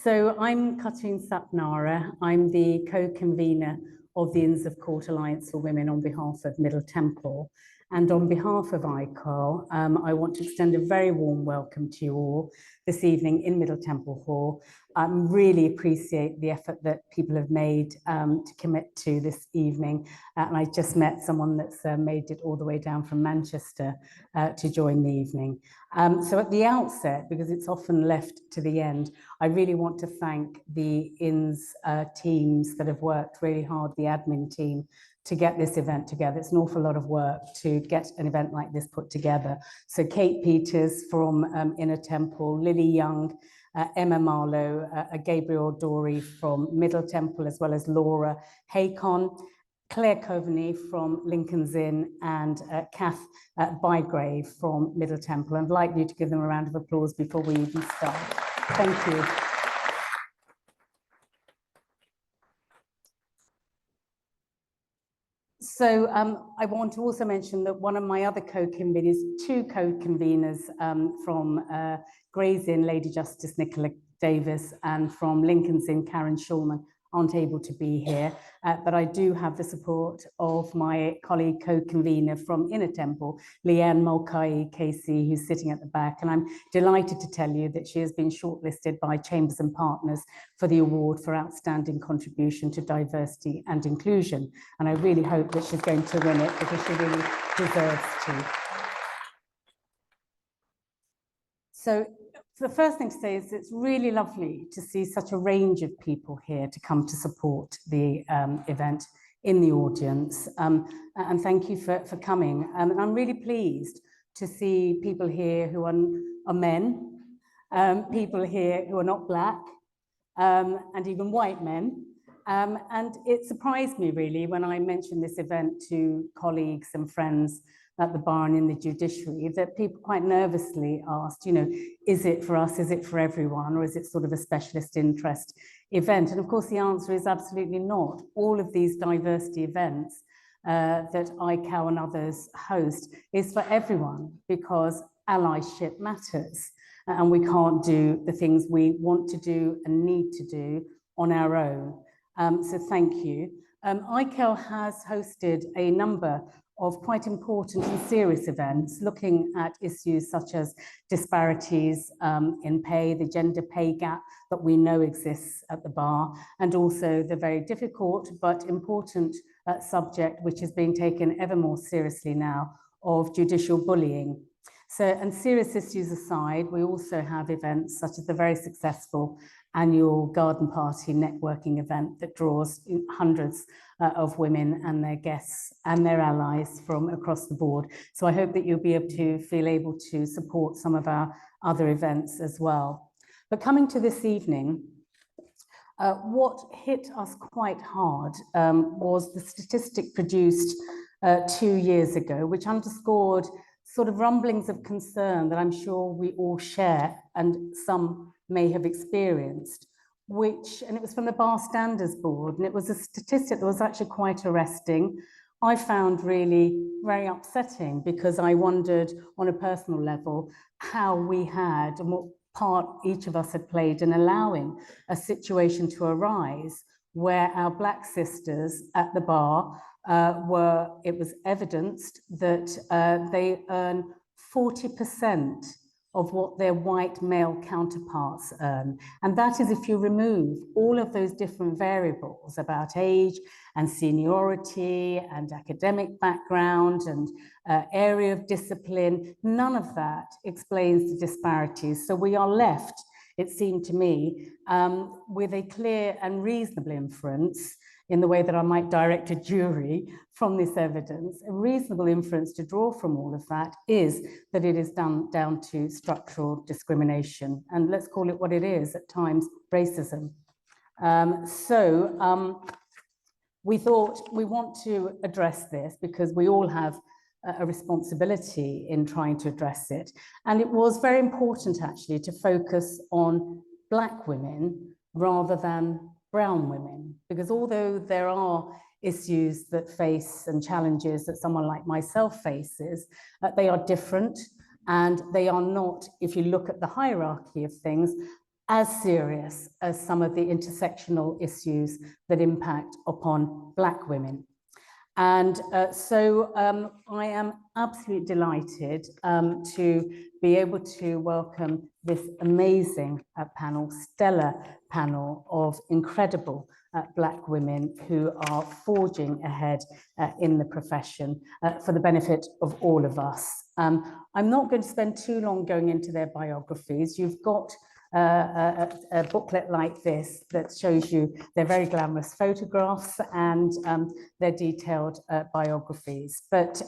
So I'm Sapnara. I'm the co-convener of the Inns of Court Alliance for Women on behalf of Middle Temple. And on behalf of ICAW, I want to extend a very warm welcome to you all this evening in Middle Temple Hall. I really appreciate the effort that people have made to commit to this evening. And I just met someone that's made it all the way down from Manchester to join the evening. So at the outset, because it's often left to the end, I really want to thank the Inns teams that have worked really hard, the admin team, to get this event together. It's an awful lot of work to get an event like this put together. So Kate Peters from Inner Temple, Lily Young, Emma Marlowe, Gabriel Dory from Middle Temple, as well as Laura Haycon, Claire Coveney from Lincoln's Inn, and Kath Bygrave from Middle Temple. I'd like you to give them a round of applause before we even start. Thank you. So I want to also mention that one of my other co-conveners, two co-conveners from Gray's Inn, Lady Justice Nicola Davies, and from Lincoln's Inn, Karen Shuman, aren't able to be here, but I do have the support of my colleague co-convener from Inner Temple, Leanne Mulcahy Casey, who's sitting at the back, and I'm delighted to tell you that she has been shortlisted by Chambers and Partners for the award for outstanding contribution to diversity and inclusion, and I really hope that she's going to win it because she really deserves to. So the first thing to say is it's really lovely to see such a range of people here to come to support the event in the audience. And thank you for coming. And I'm really pleased to see people here who are men, people here who are not Black, and even white men. And it surprised me really when I mentioned this event to colleagues and friends at the bar and in the judiciary, that people quite nervously asked, you know, is it for us, is it for everyone, or is it sort of a specialist interest event? And of course, the answer is absolutely not. All of these diversity events that ICAW and others host is for everyone, because allyship matters, and we can't do the things we want to do and need to do on our own. So thank you. ICAW has hosted a number of quite important and serious events looking at issues such as disparities in pay, the gender pay gap that we know exists at the bar, and also the very difficult but important subject which is being taken ever more seriously now of judicial bullying. So, and serious issues aside, we also have events such as the very successful annual garden party networking event that draws hundreds of women and their guests and their allies from across the board. So I hope that you'll be able to support some of our other events as well. But coming to this evening, what hit us quite hard was the statistic produced 2 years ago, which underscored sort of rumblings of concern that I'm sure we all share and some may have experienced, and it was from the Bar Standards Board, and it was a statistic that was actually quite arresting. I found really very upsetting because I wondered on a personal level how we had and what part each of us had played in allowing a situation to arise where our Black sisters at the bar it was evidenced that they earn 40% of what their white male counterparts earn. And that is if you remove all of those different variables about age and seniority and academic background and area of discipline. None of that explains the disparities. So we are left, it seemed to me, with a clear and reasonable inference in the way that I might direct a jury from this evidence. A reasonable inference to draw from all of that is that it is down to structural discrimination. And let's call it what it is, at times, racism. We thought we want to address this because we all have a responsibility in trying to address it. And it was very important actually to focus on Black women rather than brown women, because although there are issues that face and challenges that someone like myself faces, they are different, and they are not, if you look at the hierarchy of things, as serious as some of the intersectional issues that impact upon Black women. And so I am absolutely delighted to be able to welcome this amazing panel, stellar panel of incredible Black women who are forging ahead in the profession for the benefit of all of us. I'm not going to spend too long going into their biographies. You've got a booklet like this that shows you their very glamorous photographs and their detailed biographies. But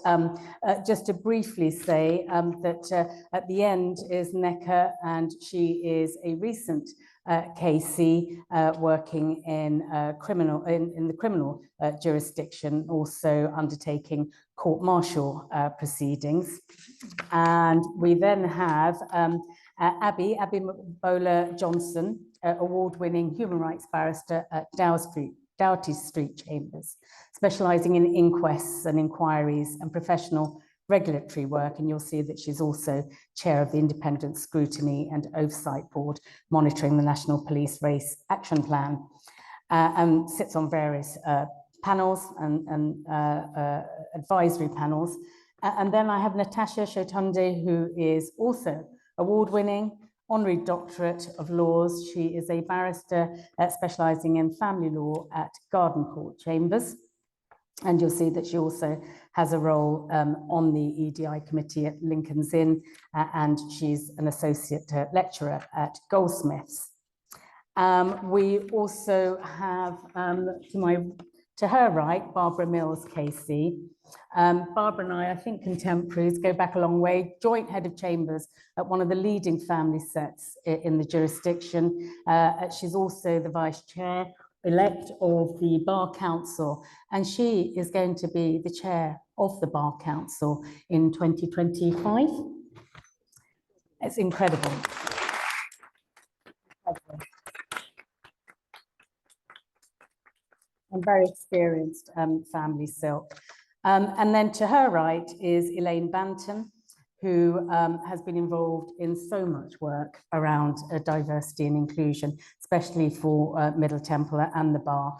just to briefly say that at the end is Nneka, and she is a recent KC working in the criminal jurisdiction, also undertaking court-martial proceedings. And we then have Abimbola Johnson, award-winning human rights barrister at Doughty Street Chambers, specialising in inquests and inquiries and professional regulatory work. And you'll see that she's also chair of the Independent Scrutiny and Oversight Board, monitoring the National Police Race Action Plan, and sits on various panels and advisory panels. And then I have Natasha Shotunde, who is also award-winning honorary doctorate of laws. She is a barrister specialising in family law at Garden Court Chambers. And you'll see that she also has a role on the EDI committee at Lincoln's Inn, and she's an associate lecturer at Goldsmiths. We also have, to her right, Barbara Mills, KC. Barbara and I think contemporaries, go back a long way, joint head of chambers at one of the leading family sets in the jurisdiction. She's also the vice chair elect of the Bar Council, and she is going to be the chair of the Bar Council in 2025. It's incredible. And very experienced family silk. And then to her right is Elaine Banton, who has been involved in so much work around diversity and inclusion, especially for Middle Temple and the Bar.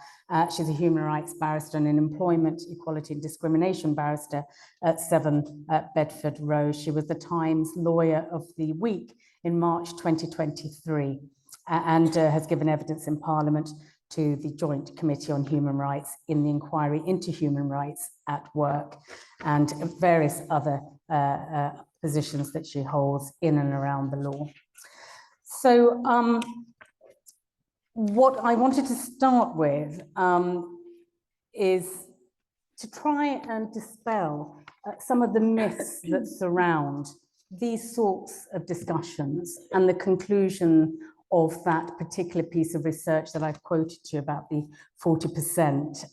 She's a human rights barrister and an employment equality and discrimination barrister at 7 Bedford Row. She was the Times Lawyer of the Week in March 2023 and has given evidence in Parliament to the Joint Committee on Human Rights in the inquiry into human rights at work, and various other positions that she holds in and around the law. So what I wanted to start with is to try and dispel some of the myths that surround these sorts of discussions and the conclusion of that particular piece of research that I've quoted to you about the 40%,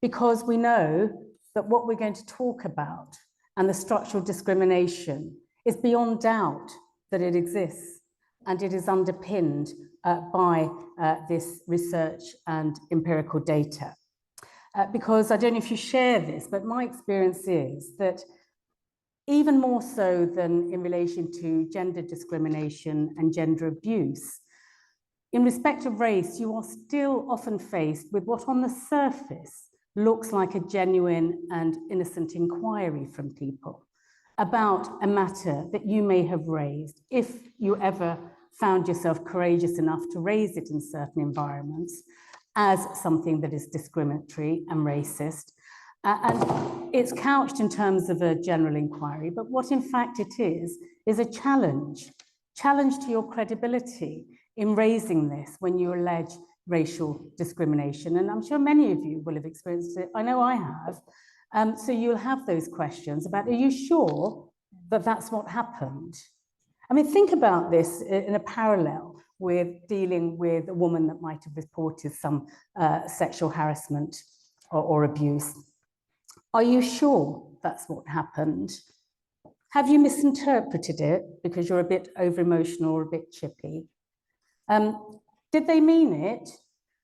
because we know that what we're going to talk about and the structural discrimination is beyond doubt that it exists, and it is underpinned by this research and empirical data. Because I don't know if you share this, but my experience is that even more so than in relation to gender discrimination and gender abuse, in respect of race, you are still often faced with what on the surface looks like a genuine and innocent inquiry from people about a matter that you may have raised, if you ever found yourself courageous enough to raise it in certain environments, as something that is discriminatory and racist. And it's couched in terms of a general inquiry, but what in fact it is a challenge to your credibility in raising this when you allege racial discrimination. And I'm sure many of you will have experienced it. I know I have. So you'll have those questions about, are you sure that that's what happened? I mean, think about this in a parallel with dealing with a woman that might have reported some sexual harassment or abuse. Are you sure that's what happened? Have you misinterpreted it because you're a bit over-emotional or a bit chippy? Did they mean it?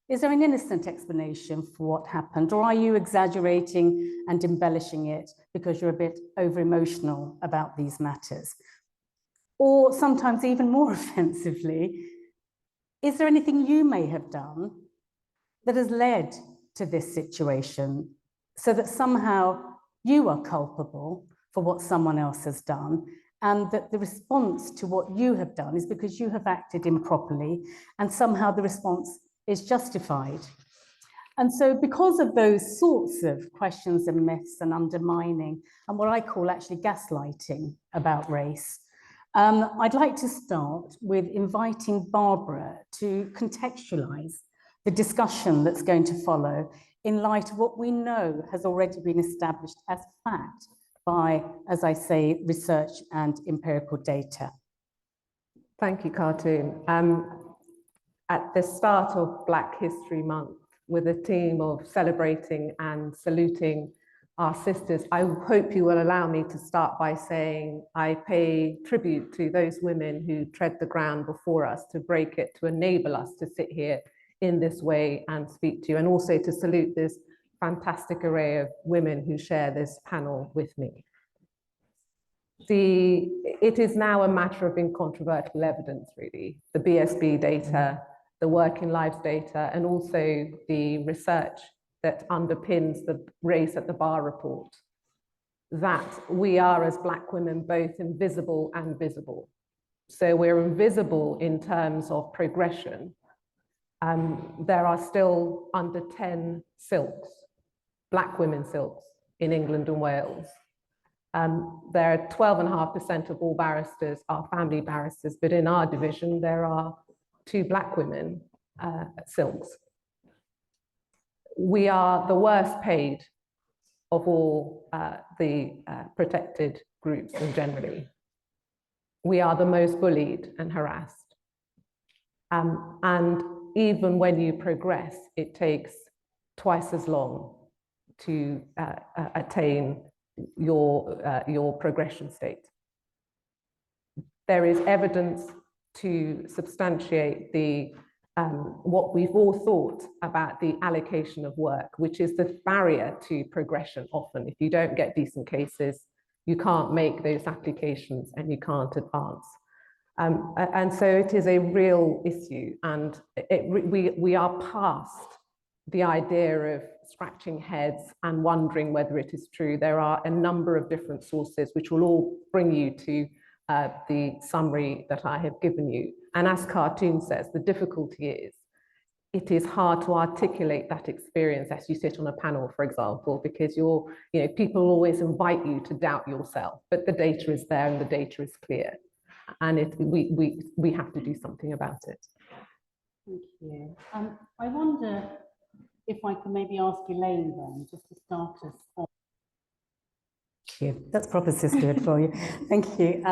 Is there an innocent explanation for what happened? Or are you exaggerating and embellishing it because you're a bit over-emotional about these matters? Or sometimes even more offensively, is there anything you may have done that has led to this situation so that somehow you are culpable for what someone else has done, and that the response to what you have done is because you have acted improperly and somehow the response is justified? And so because of those sorts of questions and myths and undermining and what I call actually gaslighting about race, I'd like to start with inviting Barbara to contextualize the discussion that's going to follow in light of what we know has already been established as fact by, as I say, research and empirical data. Thank you, Cartoon. At the start of Black History Month, with a theme of celebrating and saluting our sisters, I hope you will allow me to start by saying I pay tribute to those women who tread the ground before us to break it, to enable us to sit here in this way and speak to you, and also to salute this fantastic array of women who share this panel with me. It is now a matter of incontrovertible evidence, really. The BSB data, the working lives data, and also the research that underpins the Race at the Bar report, that we are as Black women both invisible and visible. So we're invisible in terms of progression. There are still under 10 silks, Black women silks in England and Wales. There are 12.5% of all barristers are family barristers, but in our division, there are 2 Black women silks. We are the worst paid of all the protected groups and generally. We are the most bullied and harassed. And even when you progress, it takes twice as long to attain your progression state. There is evidence to substantiate the what we've all thought about the allocation of work, which is the barrier to progression often. If you don't get decent cases, you can't make those applications and you can't advance. And so it is a real issue, and we are past the idea of scratching heads and wondering whether it is true. There are a number of different sources which will all bring you to the summary that I have given you. And as Cartoon says, the difficulty is, it is hard to articulate that experience as you sit on a panel, for example, because people always invite you to doubt yourself, but the data is there and the data is clear. And we have to do something about it. Thank you. I wonder if I can maybe ask Elaine then, just to start us off. Thank you. That's proper sisterhood for you. Thank you.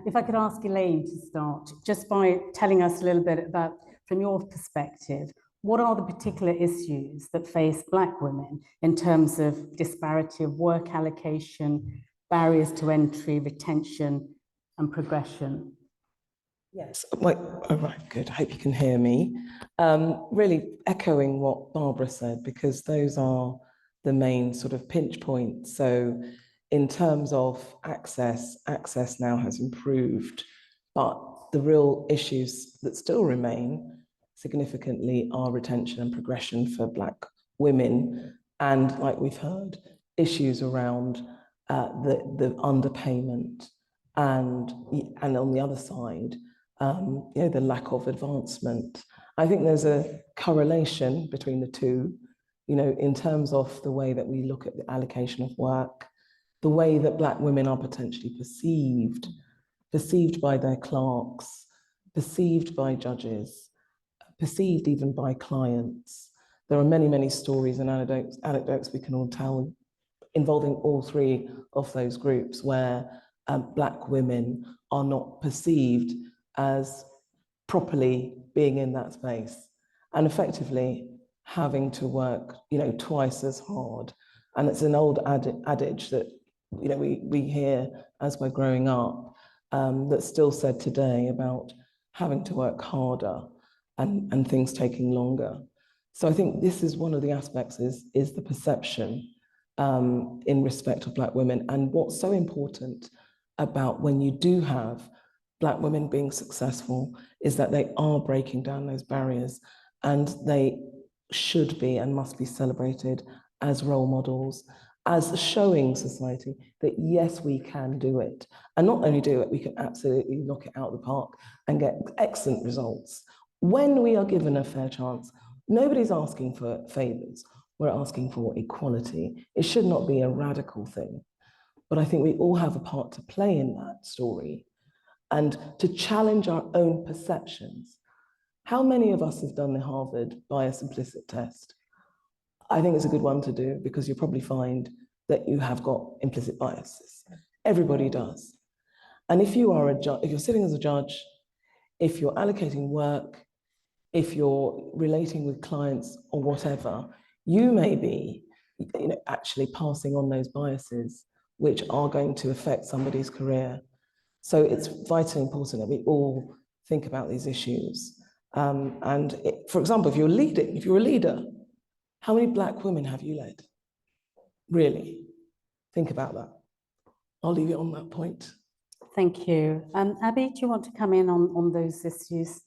If I could ask Elaine to start, just by telling us a little bit about, from your perspective, what are the particular issues that face Black women in terms of disparity of work allocation, barriers to entry, retention, and progression? Yes, all right, good. I hope you can hear me. Really echoing what Barbara said, because those are the main sort of pinch points. So in terms of access now has improved, but the real issues that still remain significantly are retention and progression for Black women. And like we've heard, issues around the underpayment and on the other side, the lack of advancement. I think there's a correlation between the two, in terms of the way that we look at the allocation of work, the way that Black women are potentially perceived by their clerks, perceived by judges, perceived even by clients. There are many, many stories and anecdotes we can all tell involving all 3 of those groups where Black women are not perceived as properly being in that space and effectively having to work, twice as hard. And it's an old adage that, we hear as we're growing up, that's still said today about having to work harder and things taking longer. So I think this is one of the aspects is the perception in respect of Black women. And what's so important about when you do have Black women being successful is that they are breaking down those barriers, and they should be and must be celebrated as role models, as showing society that yes, we can do it. And not only do it, we can absolutely knock it out of the park and get excellent results. When we are given a fair chance, nobody's asking for favors, we're asking for equality. It should not be a radical thing, but I think we all have a part to play in that story and to challenge our own perceptions. How many of us have done the Harvard bias implicit test? I think it's a good one to do because you'll probably find that you have got implicit biases. Everybody does. And if you are a judge, if you're sitting as a judge, if you're allocating work, if you're relating with clients or whatever, you may be actually passing on those biases which are going to affect somebody's career. So it's vitally important that we all think about these issues. For example, if you're a leader, how many Black women have you led? Really, think about that. I'll leave it on that point. Thank you. Abby, do you want to come in on those issues?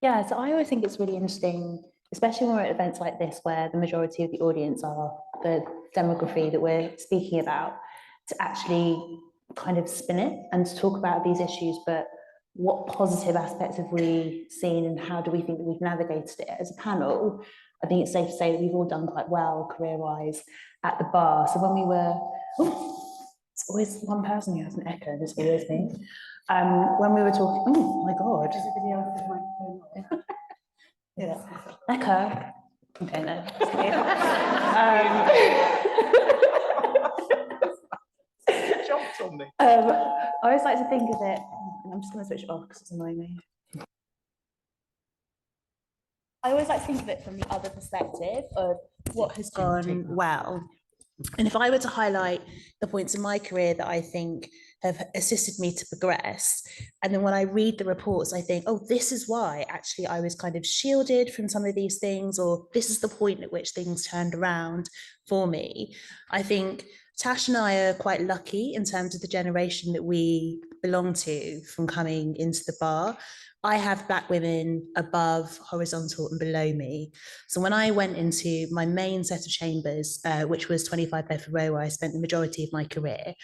Yeah, so I always think it's really interesting, especially when we're at events like this, where the majority of the audience are the demography that we're speaking about, to actually kind of spin it and to talk about these issues, but what positive aspects have we seen and how do we think that we've navigated it as a panel? I think it's safe to say that we've all done quite well career-wise at the bar. So when we were, it's always one person who has an echo, and it's always me. When we were talking, oh my God. Everybody else has microphone. Yeah. Nneka. Okay, no. Jumped on me. I always like to think of it, and I'm just going to switch it off because it's annoying me. I always like to think of it from the other perspective of what has gone well. And if I were to highlight the points in my career that I think have assisted me to progress, and then when I read the reports, I think, oh, this is why actually I was kind of shielded from some of these things, or this is the point at which things turned around for me. I think Tash and I are quite lucky in terms of the generation that we belong to from coming into the bar. I have Black women above, horizontal and below me. So when I went into my main set of chambers, which was 25 Bedford Row, where I spent the majority of my career,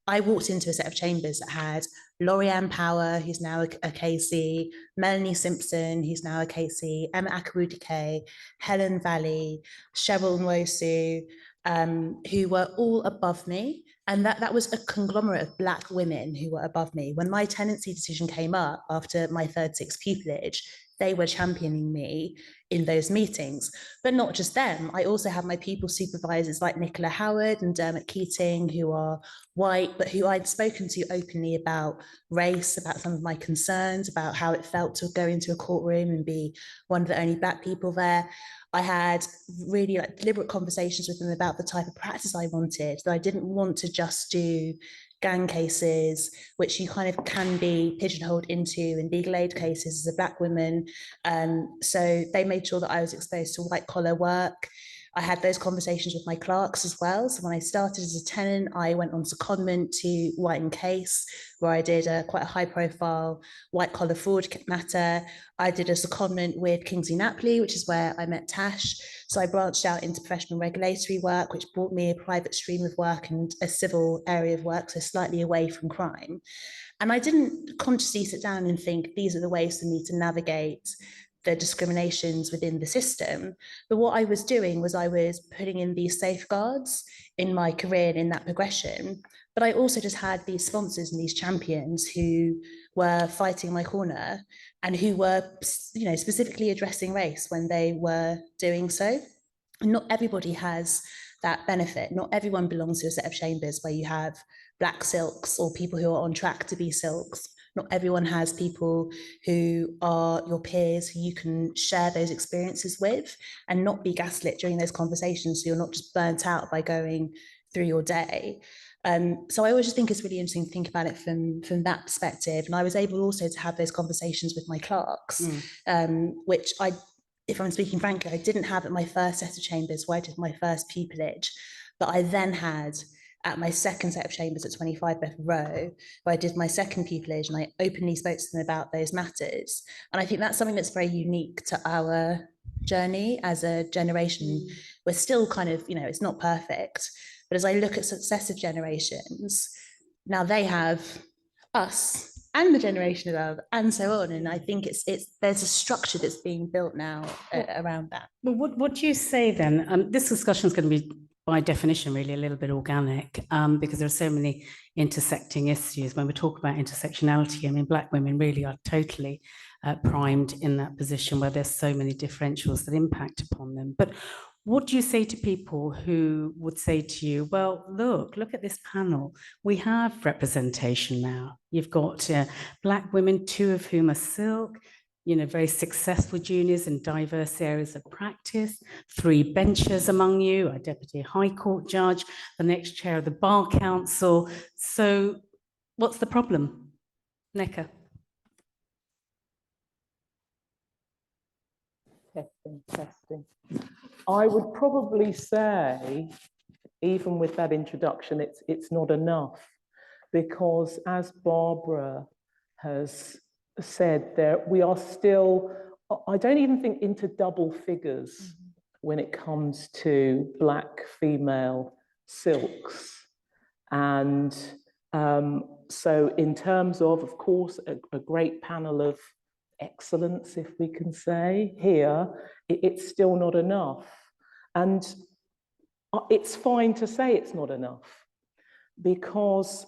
I walked into a set of chambers that had Laurianne Power, who's now a KC, Melanie Simpson, who's now a KC, Emma Akudolu, Helen Valley, Cheryl Nwosu, who were all above me. And that was a conglomerate of Black women who were above me. When my tenancy decision came up after my third, sixth pupillage, they were championing me in those meetings. But not just them. I also have my people supervisors like Nicola Howard and Dermot Keating, who are white, but who I'd spoken to openly about race, about some of my concerns, about how it felt to go into a courtroom and be one of the only Black people there. I had really deliberate conversations with them about the type of practice I wanted, that I didn't want to just do gang cases, which you kind of can be pigeonholed into in legal aid cases as a Black woman. So they made sure that I was exposed to white collar work. I had those conversations with my clerks as well. So when I started as a tenant, I went on secondment to White & Case, where I did quite a high profile white collar fraud matter. I did a secondment with Kingsley Napley, which is where I met Tash. So I branched out into professional regulatory work, which brought me a private stream of work and a civil area of work, so slightly away from crime. And I didn't consciously sit down and think, these are the ways for me to navigate the discriminations within the system. But what I was doing was I was putting in these safeguards in my career and in that progression. But I also just had these sponsors and these champions who were fighting my corner and who were, specifically addressing race when they were doing so. And not everybody has that benefit. Not everyone belongs to a set of chambers where you have Black silks or people who are on track to be silks. Not everyone has people who are your peers who you can share those experiences with and not be gaslit during those conversations, so you're not just burnt out by going through your day. So I always just think it's really interesting to think about it from that perspective. And I was able also to have those conversations with my clerks, which if I'm speaking frankly, I didn't have at my first set of chambers where I did my first pupillage, but I then had at my second set of chambers at 25 Bedford Row, where I did my second pupillage and I openly spoke to them about those matters. And I think that's something that's very unique to our journey as a generation. We're still kind of, it's not perfect, but as I look at successive generations, now they have us and the generation above and so on. And I think there's a structure that's being built now around that. Well, what do you say then? This discussion is going to be, by definition, really a little bit organic, because there are so many intersecting issues. When we talk about intersectionality, I mean, Black women really are totally primed in that position where there's so many differentials that impact upon them. But what do you say to people who would say to you, well, look at this panel. We have representation now. You've got Black women, 2 of whom are silk, very successful juniors in diverse areas of practice, 3 benchers among you, a deputy high court judge, the next chair of the Bar Council. So what's the problem? Nneka. Testing. I would probably say, even with that introduction, it's not enough, because as Barbara has said, we are still, I don't even think into double figures when it comes to Black female silks. And so in terms of course, a great panel of excellence, if we can say, here, it's still not enough. And it's fine to say it's not enough, because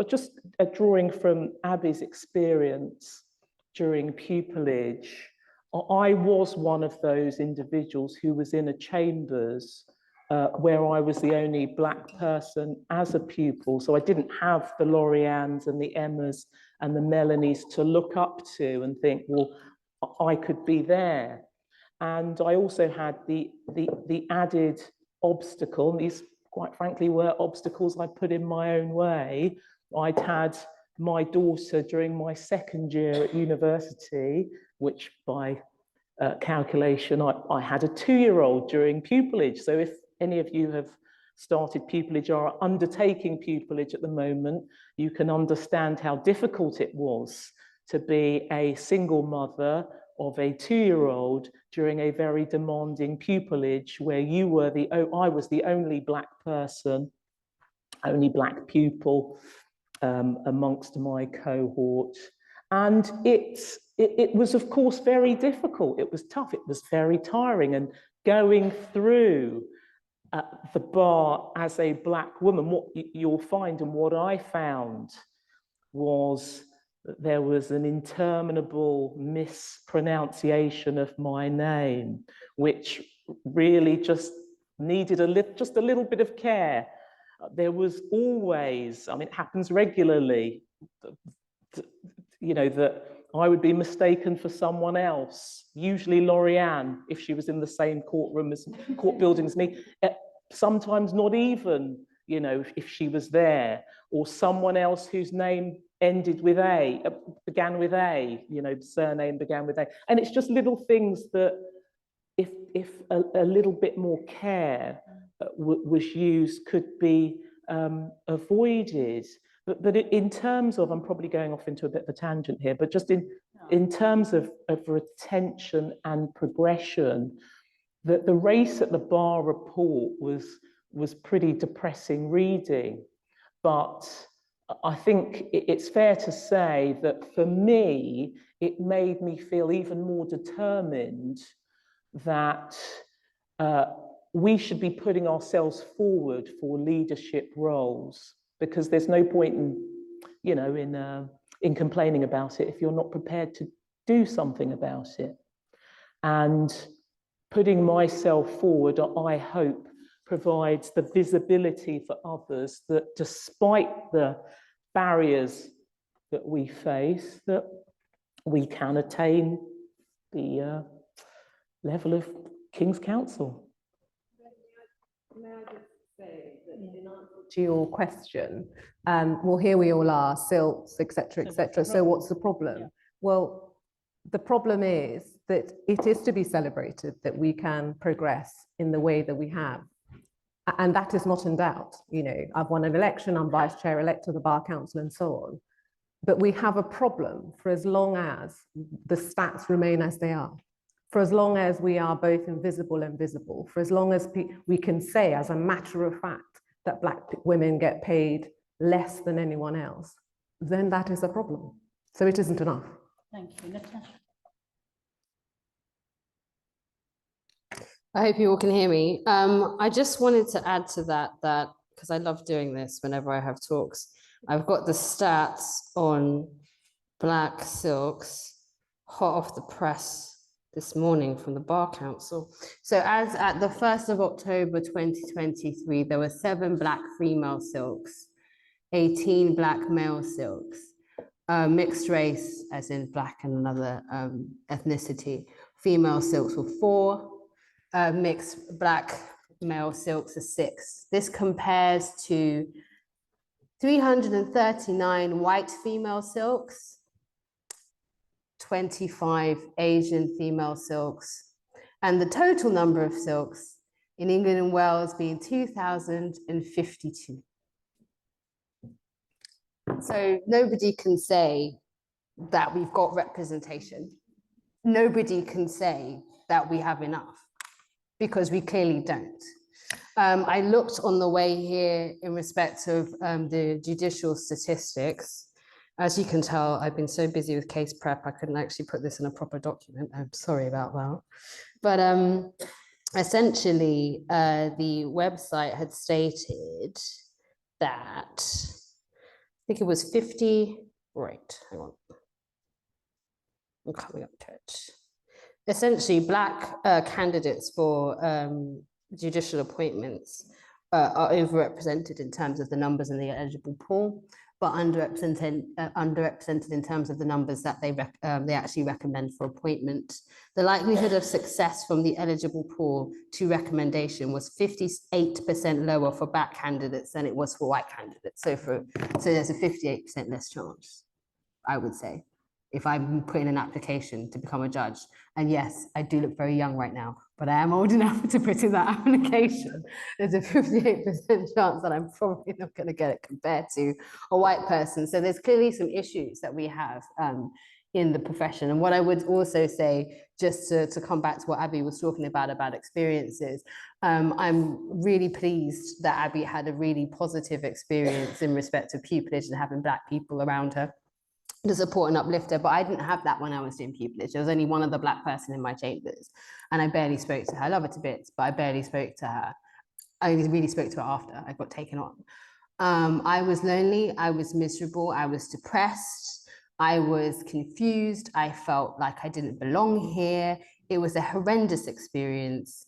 just drawing from Abby's experience during pupillage, I was one of those individuals who was in a chambers where I was the only Black person as a pupil. So I didn't have the Loriannes and the Emmas and the Melanies to look up to and think, well, I could be there. And I also had the added obstacle, and these quite frankly were obstacles I put in my own way. I'd had my daughter during my second year at university, which by calculation, I had a 2-year-old during pupillage. So if any of you have started pupillage or are undertaking pupillage at the moment, you can understand how difficult it was to be a single mother of a 2-year-old during a very demanding pupillage where I was the only Black person, only Black pupil amongst my cohort. And it was, of course, very difficult. It was tough. It was very tiring. And going through the bar as a Black woman, what you'll find and what I found was that there was an interminable mispronunciation of my name, which really just needed just a little bit of care. There was always, I mean, it happens regularly, that I would be mistaken for someone else, usually Lorianne, if she was in the same court building as me, sometimes not even, if she was there, or someone else whose name ended with A, began with A, the surname began with A. And it's just little things that if a little bit more care was used, could be avoided. But in terms of, I'm probably going off into a bit of a tangent here, but just in terms of retention and progression, the race at the bar report was pretty depressing reading. But I think it's fair to say that for me, it made me feel even more determined that we should be putting ourselves forward for leadership roles, because there's no point in complaining about it if you're not prepared to do something about it. And putting myself forward, I hope, provides the visibility for others that despite the barriers that we face, that we can attain the level of King's Counsel. May I just say that in answer to your question, well, here we all are, silks, etc., etc. So what's the problem? Yeah. Well, the problem is that it is to be celebrated that we can progress in the way that we have. And that is not in doubt. You know, I've won an election, I'm vice chair elect of the Bar Council and so on. But we have a problem for as long as the stats remain as they are, for as long as we are both invisible and visible, for as long as we can say as a matter of fact that Black women get paid less than anyone else, then that is a problem. So it isn't enough. Thank you, Natasha. I hope you all can hear me. I just wanted to add to that, because I love doing this whenever I have talks. I've got the stats on Black silks hot off the press this morning from the Bar Council. So as at the 1st of October 2023, there were 7 Black female silks, 18 Black male silks, mixed race, as in Black and another ethnicity. Female silks were 4, mixed Black male silks are 6. This compares to 339 white female silks, 25 Asian female silks, and the total number of silks in England and Wales being 2,052. So nobody can say that we've got representation. Nobody can say that we have enough, because we clearly don't. I looked on the way here in respect of the judicial statistics. As you can tell, I've been so busy with case prep, I couldn't actually put this in a proper document. I'm sorry about that. But essentially, the website had stated that, I think it was 50, right, hang on. I'm coming up to it. Essentially, Black candidates for judicial appointments are overrepresented in terms of the numbers in the eligible pool, but underrepresented in terms of the numbers that they actually recommend for appointment. The likelihood of success from the eligible pool to recommendation was 58% lower for Black candidates than it was for white candidates. So there's a 58% less chance, I would say, if I'm putting an application to become a judge. And yes, I do look very young right now, but I am old enough to put in that application. There's a 58% chance that I'm probably not going to get it compared to a white person. So there's clearly some issues that we have in the profession. And what I would also say, just to come back to what Abby was talking about experiences, I'm really pleased that Abby had a really positive experience in respect of pupillage and having Black people around her to support and uplift her, but I didn't have that when I was doing pupillage. There was only one other Black person in my chambers, and I barely spoke to her. I love her to bits, but I barely spoke to her. I only really spoke to her after I got taken on. I was lonely, I was miserable, I was depressed, I was confused, I felt like I didn't belong here. It was a horrendous experience,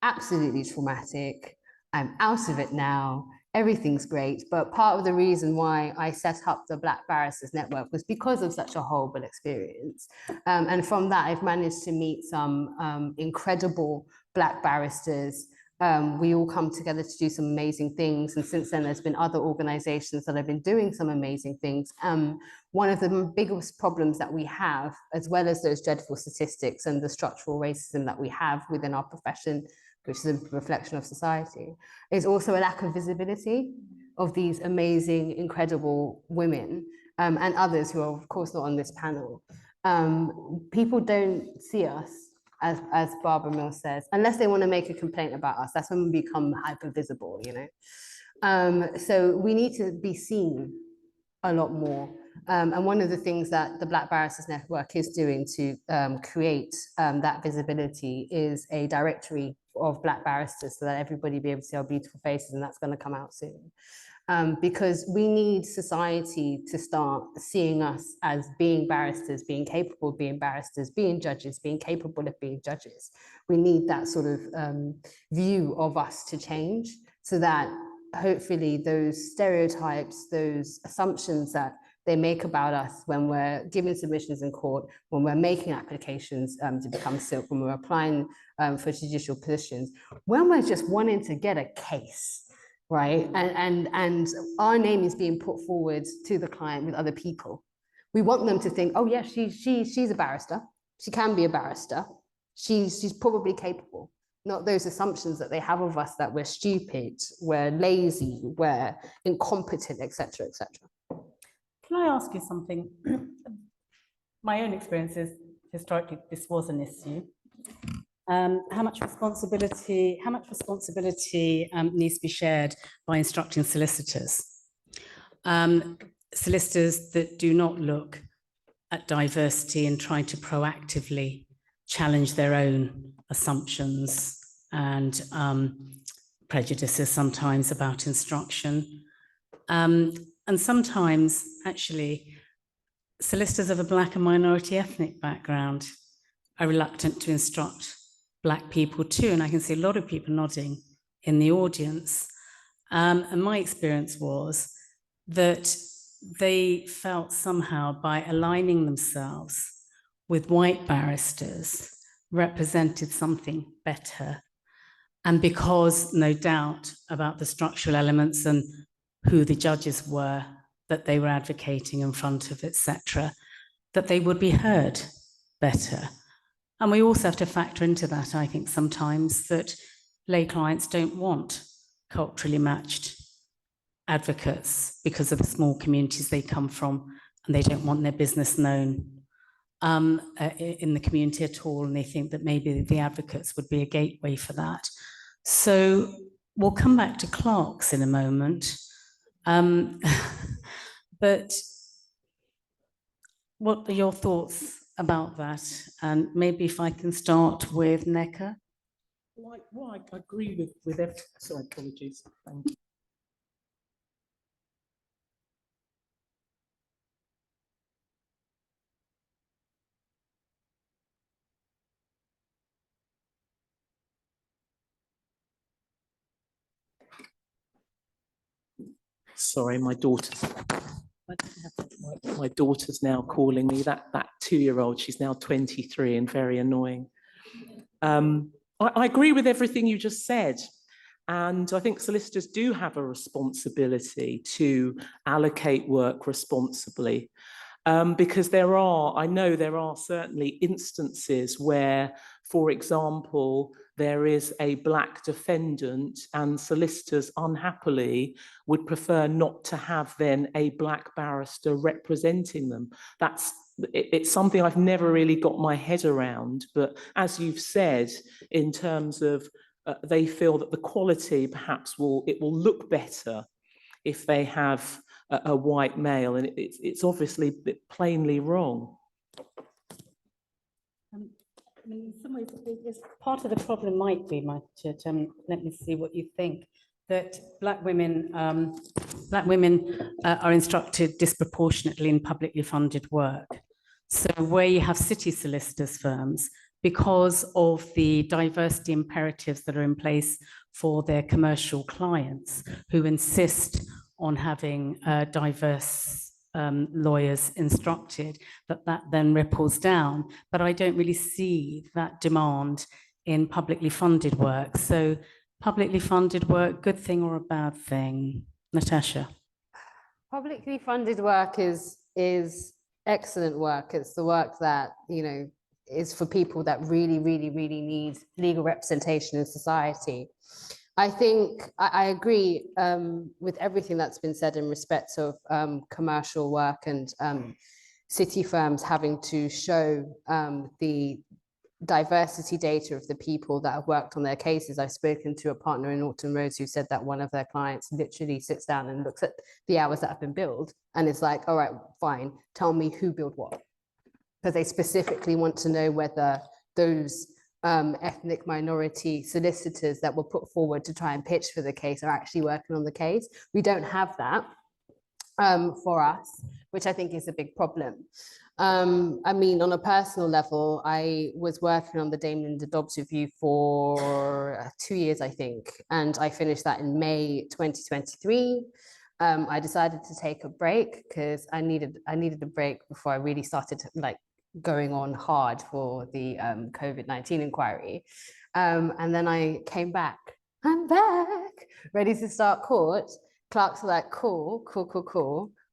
absolutely traumatic. I'm out of it now. Everything's great, but part of the reason why I set up the Black Barristers Network was because of such a horrible experience. And from that, I've managed to meet some incredible Black barristers. We all come together to do some amazing things. And since then, there's been other organizations that have been doing some amazing things. One of the biggest problems that we have, as well as those dreadful statistics and the structural racism that we have within our profession, which is a reflection of society, is also a lack of visibility of these amazing, incredible women and others who are, of course, not on this panel. People don't see us, as Barbara Mills says, unless they want to make a complaint about us. That's when we become hyper visible, you know? So we need to be seen a lot more. And one of the things that the Black Barristers Network is doing to create that visibility is a directory of Black barristers, so that everybody be able to see our beautiful faces, and that's going to come out soon. Because we need society to start seeing us as being barristers, being capable of being barristers, being judges, being capable of being judges. We need that sort of view of us to change, so that hopefully those stereotypes, those assumptions that they make about us when we're giving submissions in court, when we're making applications to become silk, when we're applying for judicial positions, when we're just wanting to get a case, right? And our name is being put forward to the client with other people. We want them to think, oh yeah, she's a barrister. She can be a barrister. She's probably capable. not those assumptions that they have of us that we're stupid, we're lazy, we're incompetent, etc., etc. Can I ask you something? My own experience is historically this was an issue. How much responsibility needs to be shared by instructing solicitors? Solicitors that do not look at diversity and try to proactively challenge their own assumptions and prejudices sometimes about instruction. And sometimes, actually, solicitors of a Black and minority ethnic background are reluctant to instruct Black people too. And I can see a lot of people nodding in the audience. And my experience was that they felt somehow by aligning themselves with white barristers represented something better. And because, no doubt, about the structural elements and who the judges were that they were advocating in front of, etc., that they would be heard better. And we also have to factor into that, I think, sometimes that lay clients don't want culturally matched advocates because of the small communities they come from, and they don't want their business known in the community at all, and they think that maybe the advocates would be a gateway for that. So we'll come back to clerks in a moment. But what are your thoughts about that? And maybe if I can start with Nneka. Well, I agree with everything. Sorry, apologies. Thank you. Sorry, my daughter's now calling me, that 2-year-old, she's now 23 and very annoying. I agree with everything you just said. And I think solicitors do have a responsibility to allocate work responsibly. Because I know there are certainly instances where, for example, there is a Black defendant and solicitors unhappily would prefer not to have then a Black barrister representing them. It's something I've never really got my head around, but as you've said, in terms of they feel that the quality perhaps will look better if they have a white male, and it's obviously plainly wrong. I mean, in some ways, part of the problem might be, let me see what you think, that Black women are instructed disproportionately in publicly funded work. So where you have city solicitors firms, because of the diversity imperatives that are in place for their commercial clients who insist on having diverse lawyers instructed, that then ripples down. But I don't really see that demand in publicly funded work. So publicly funded work, good thing or a bad thing? Natasha. Publicly funded work is excellent work. It's the work that, is for people that really, really, really need legal representation in society. I think I agree with everything that's been said in respect of commercial work and city firms having to show the diversity data of the people that have worked on their cases. I've spoken to a partner in Norton Roads who said that one of their clients literally sits down and looks at the hours that have been billed and is like, all right, fine, tell me who billed what. Because they specifically want to know whether those ethnic minority solicitors that were put forward to try and pitch for the case are actually working on the case. We don't have that for us, which I think is a big problem. I mean, on a personal level, I was working on the Dame Linda Dobbs review for 2 years, I think, and I finished that in May 2023. I decided to take a break because I needed a break before I really started going on hard for the COVID-19 inquiry. And then I came back. I'm back, ready to start court. Clerks are like, cool,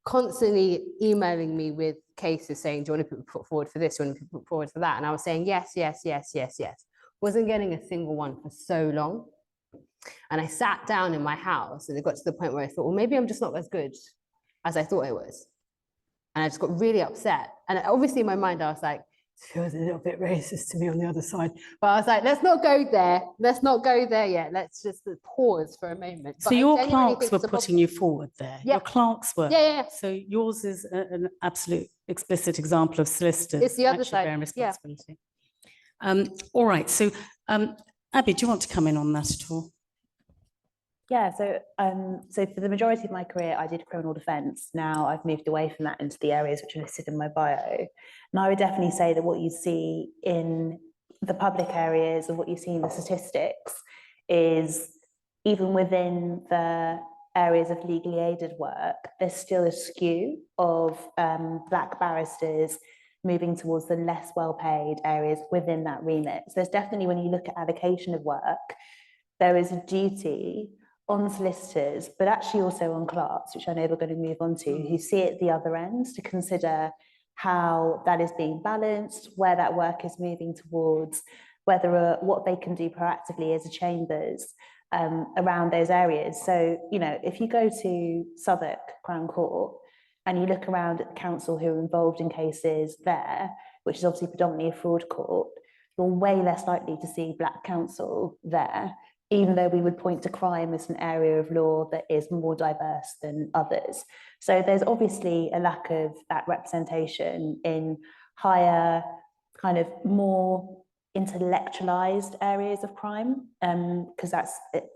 constantly emailing me with cases saying, do you want to be put forward for this? Do you want to be put forward for that? And I was saying, yes. wasn't getting a single one for so long. And I sat down in my house and it got to the point where I thought, well, maybe I'm just not as good as I thought I was. And I just got really upset. And obviously in my mind, I was like, it feels a little bit racist to me on the other side. But I was like, let's not go there. Let's not go there yet. Let's just pause for a moment. So your clerks were putting you forward there? Yeah. Your clerks were? Yeah. So yours is an absolute explicit example of solicitors It's the other actually side. bearing responsibility. All right, so Abby, do you want to come in on that at all? Yeah, so for the majority of my career, I did criminal defence. Now I've moved away from that into the areas which are listed in my bio. And I would definitely say that what you see in the public areas and what you see in the statistics is even within the areas of legally aided work, there's still a skew of Black barristers moving towards the less well-paid areas within that remit. So there's definitely, when you look at allocation of work, there is a duty on solicitors, but actually also on clerks, which I know we're going to move on to, who see it the other end, to consider how that is being balanced, where that work is moving towards, whether what they can do proactively as a chambers around those areas. So, you know, if you go to Southwark Crown Court and you look around at the council who are involved in cases there, which is obviously predominantly a fraud court, you're way less likely to see Black counsel there, even though we would point to crime as an area of law that is more diverse than others. So there's obviously a lack of that representation in higher, kind of more intellectualized areas of crime, because that's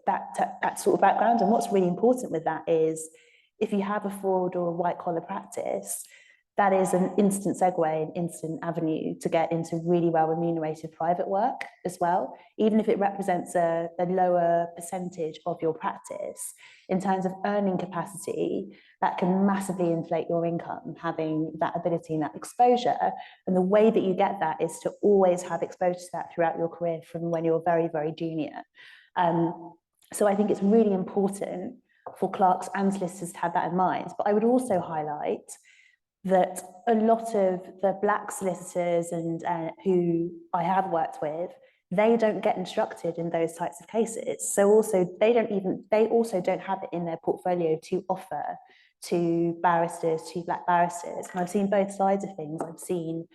that sort of background. And what's really important with that is if you have a fraud or a white collar practice, that is an instant segue, an instant avenue to get into really well remunerated private work as well, even if it represents a lower percentage of your practice. In terms of earning capacity, that can massively inflate your income, having that ability and that exposure. And the way that you get that is to always have exposure to that throughout your career from when you're very, very junior. So I think it's really important for clerks and solicitors to have that in mind. But I would also highlight that a lot of the Black solicitors and who I have worked with, they don't get instructed in those types of cases. So also they also don't have it in their portfolio to offer to barristers, to Black barristers. And I've seen both sides of things. I've seen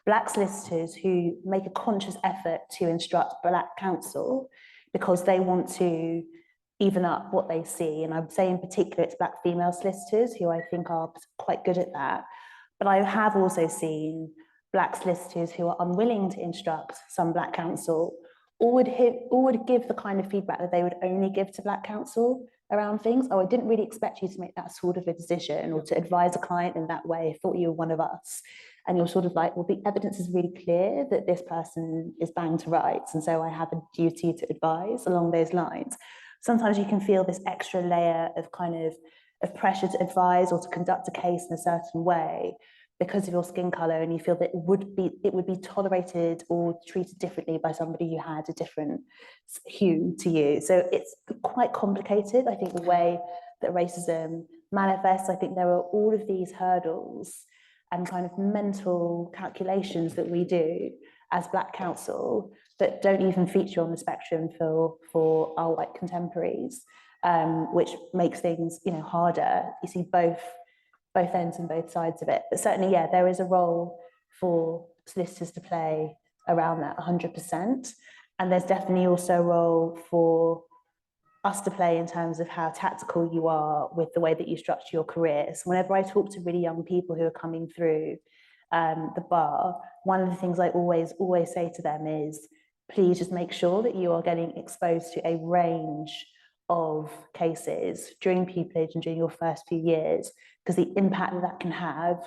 Black solicitors who make a conscious effort to instruct Black counsel because they want to even up what they see. And I would say in particular, it's Black female solicitors who I think are quite good at that. But I have also seen Black solicitors who are unwilling to instruct some Black counsel or would give the kind of feedback that they would only give to Black counsel around things. Oh, I didn't really expect you to make that sort of a decision or to advise a client in that way. I thought you were one of us. And you're sort of like, well, the evidence is really clear that this person is banged to rights. And so I have a duty to advise along those lines. Sometimes you can feel this extra layer of kind of pressure to advise or to conduct a case in a certain way because of your skin color, and you feel that it would be tolerated or treated differently by somebody who had a different hue to you. So it's quite complicated, I think, the way that racism manifests. I think there are all of these hurdles and kind of mental calculations that we do as Black counsel that don't even feature on the spectrum for our white contemporaries, which makes things, you know, harder. You see both ends and both sides of it. But certainly, yeah, there is a role for solicitors to play around that 100%. And there's definitely also a role for us to play in terms of how tactical you are with the way that you structure your career. So whenever I talk to really young people who are coming through the bar, one of the things I always say to them is, please just make sure that you are getting exposed to a range of cases during pupillage and during your first few years, because the impact that can have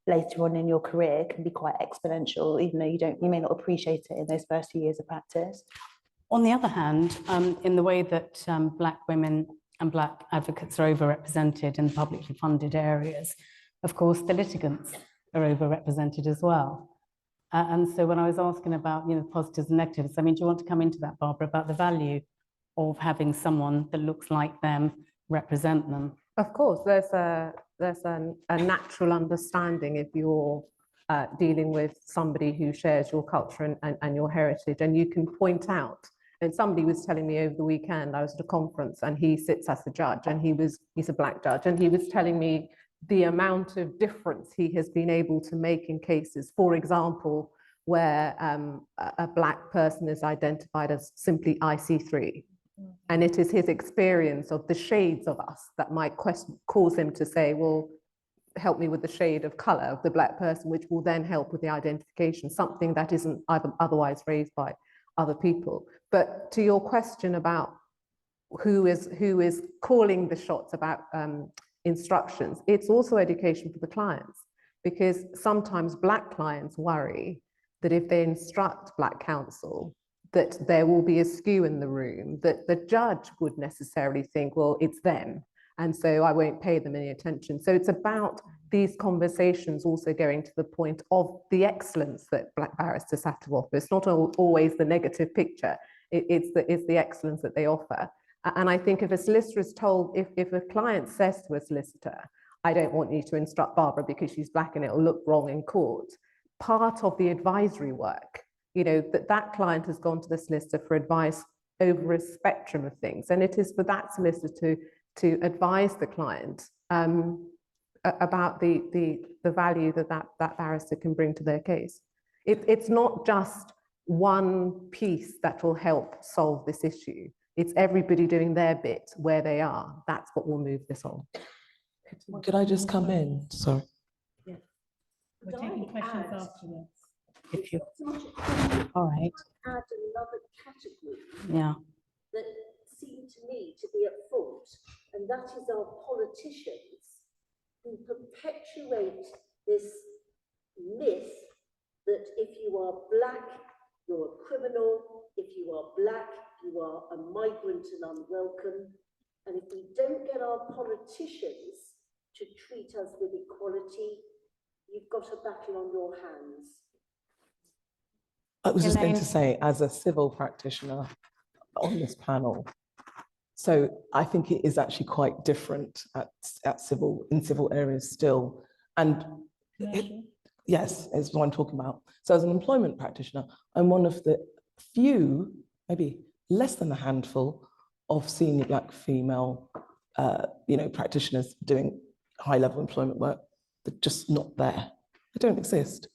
later on in your career can be quite exponential, even though you may not appreciate it in those first few years of practice. On the other hand, in the way that Black women and Black advocates are overrepresented in publicly funded areas, of course, the litigants are overrepresented as well. And so when I was asking about, you know, positives and negatives, I mean, do you want to come into that, Barbara, about the value of having someone that looks like them represent them? Of course, there's a natural understanding if you're dealing with somebody who shares your culture and your heritage, and you can point out. And somebody was telling me over the weekend, I was at a conference and he sits as the judge, and he's a black judge, and he was telling me the amount of difference he has been able to make in cases, for example, where a black person is identified as simply IC3. And it is his experience of the shades of us that might cause him to say, well, help me with the shade of color of the black person, which will then help with the identification, something that isn't otherwise raised by other people. But to your question about who is calling the shots about instructions, it's also education for the clients, because sometimes black clients worry that if they instruct black counsel, that there will be a skew in the room, that the judge would necessarily think, well, it's them, and so I won't pay them any attention. So it's about these conversations also going to the point of the excellence that black barristers have to offer. It's not always the negative picture, it's the excellence that they offer. And I think if a solicitor is told, if a client says to a solicitor, I don't want you to instruct Barbara because she's black and it'll look wrong in court, part of the advisory work, you know, that client has gone to the solicitor for advice over a spectrum of things. And it is for that solicitor to advise the client about the value that barrister can bring to their case. It's not just one piece that will help solve this issue. It's everybody doing their bit where they are. That's what will move this on. Could I just come in? Sorry. Yeah. We're taking questions afterwards. If you, all right. Add another category Yeah. that seem to me to be at fault, and that is our politicians who perpetuate this myth that if you are black, you're a criminal, if you are black, you are a migrant and unwelcome. And if we don't get our politicians to treat us with equality, you've got a battle on your hands. I was just going Elaine. to say, as a civil practitioner on this panel, so I think it is actually quite different in civil areas still. And yes, is what I'm talking about. So as an employment practitioner, I'm one of the few, maybe less than a handful of senior black female, practitioners doing high-level employment work. They're just not there. They don't exist.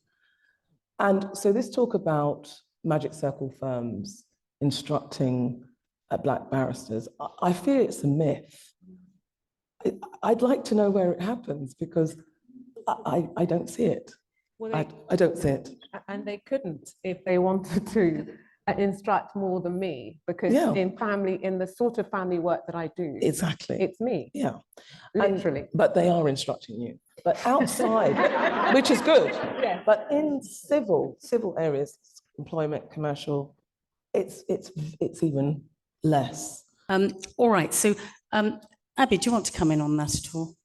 And so this talk about magic circle firms instructing black barristers, I fear it's a myth. I'd like to know where it happens, because I don't see it. Well, I don't see it. And they couldn't if they wanted to instruct more than me, because in the sort of family work that I do, Exactly. it's me. Yeah. Literally. But they are instructing you. But outside, which is good. Yeah. But in civil areas, employment, commercial, it's even less. All right. So, Abby, do you want to come in on that at all?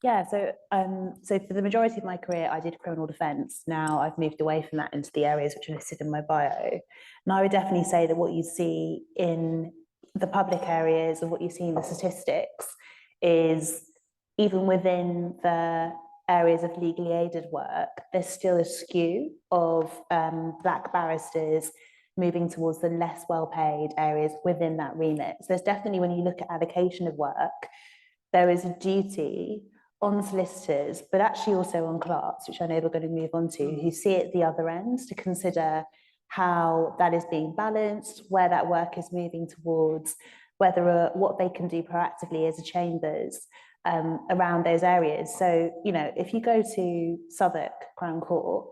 Yeah, so for the majority of my career, I did criminal defence. Now I've moved away from that into the areas which are listed in my bio. And I would definitely say that what you see in the public areas and what you see in the statistics is, even within the areas of legally aided work, there's still a skew of black barristers moving towards the less well-paid areas within that remit. So there's definitely, when you look at allocation of work, there is a duty on solicitors, but actually also on clerks, which I know we're going to move on to, who see it at the other end, to consider how that is being balanced, where that work is moving towards, whether what they can do proactively as a chambers around those areas. So, if you go to Southwark Crown Court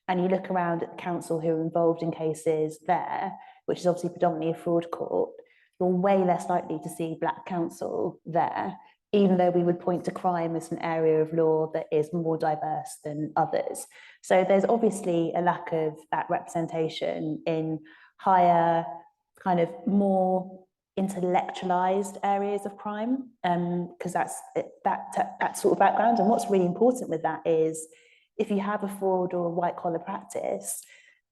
and you look around at the counsel who are involved in cases there, which is obviously predominantly a fraud court, you're way less likely to see black counsel there, even though we would point to crime as an area of law that is more diverse than others. So there's obviously a lack of that representation in higher, kind of more intellectualized areas of crime, because that's that sort of background. And what's really important with that is, if you have a fraud or a white collar practice,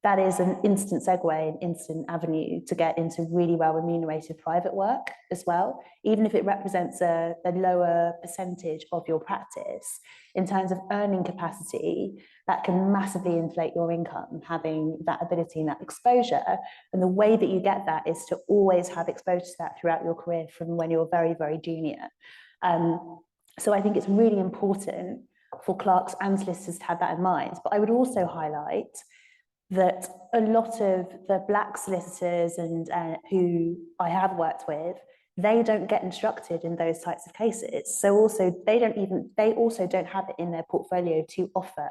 that is an instant segue, an instant avenue to get into really well remunerated private work as well, even if it represents a lower percentage of your practice. In terms of earning capacity, that can massively inflate your income, having that ability and that exposure. And the way that you get that is to always have exposure to that throughout your career from when you're very, very junior. So I think it's really important for clerks and solicitors to have that in mind. But I would also highlight that a lot of the Black solicitors and who I have worked with, they don't get instructed in those types of cases. So also they also don't have it in their portfolio to offer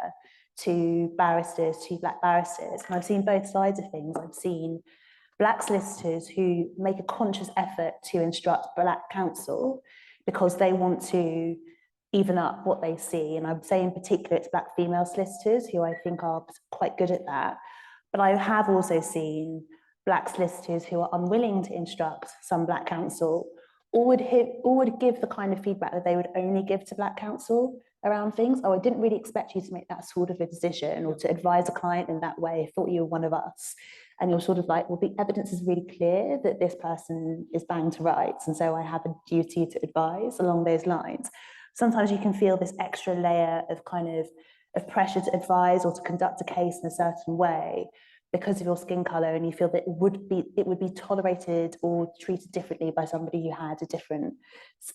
to barristers, to Black barristers. And I've seen both sides of things. I've seen Black solicitors who make a conscious effort to instruct Black counsel because they want to even up what they see. And I would say in particular, it's Black female solicitors who I think are quite good at that. But I have also seen Black solicitors who are unwilling to instruct some Black counsel or would give the kind of feedback that they would only give to Black counsel around things. Oh, I didn't really expect you to make that sort of a decision or to advise a client in that way. I thought you were one of us. And you're sort of like, well, the evidence is really clear that this person is banged to rights. And so I have a duty to advise along those lines. Sometimes you can feel this extra layer of of pressure to advise or to conduct a case in a certain way because of your skin color, and you feel that it would be tolerated or treated differently by somebody who had a different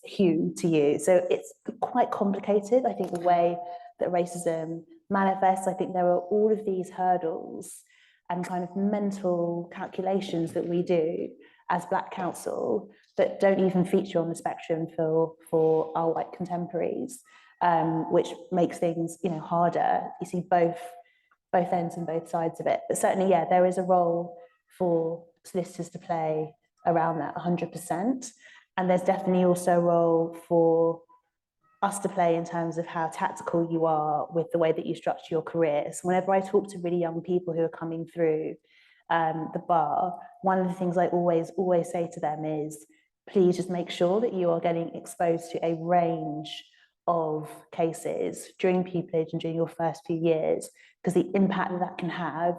hue to you. So it's quite complicated, I think, the way that racism manifests. I think there are all of these hurdles and kind of mental calculations that we do as Black counsel that don't even feature on the spectrum for our white contemporaries, which makes things, harder. You see both ends and both sides of it. But certainly, yeah, there is a role for solicitors to play around that 100%. And there's definitely also a role for us to play in terms of how tactical you are with the way that you structure your career. So whenever I talk to really young people who are coming through the bar, one of the things I always say to them is, please just make sure that you are getting exposed to a range of cases during pupillage and during your first few years, because the impact that can have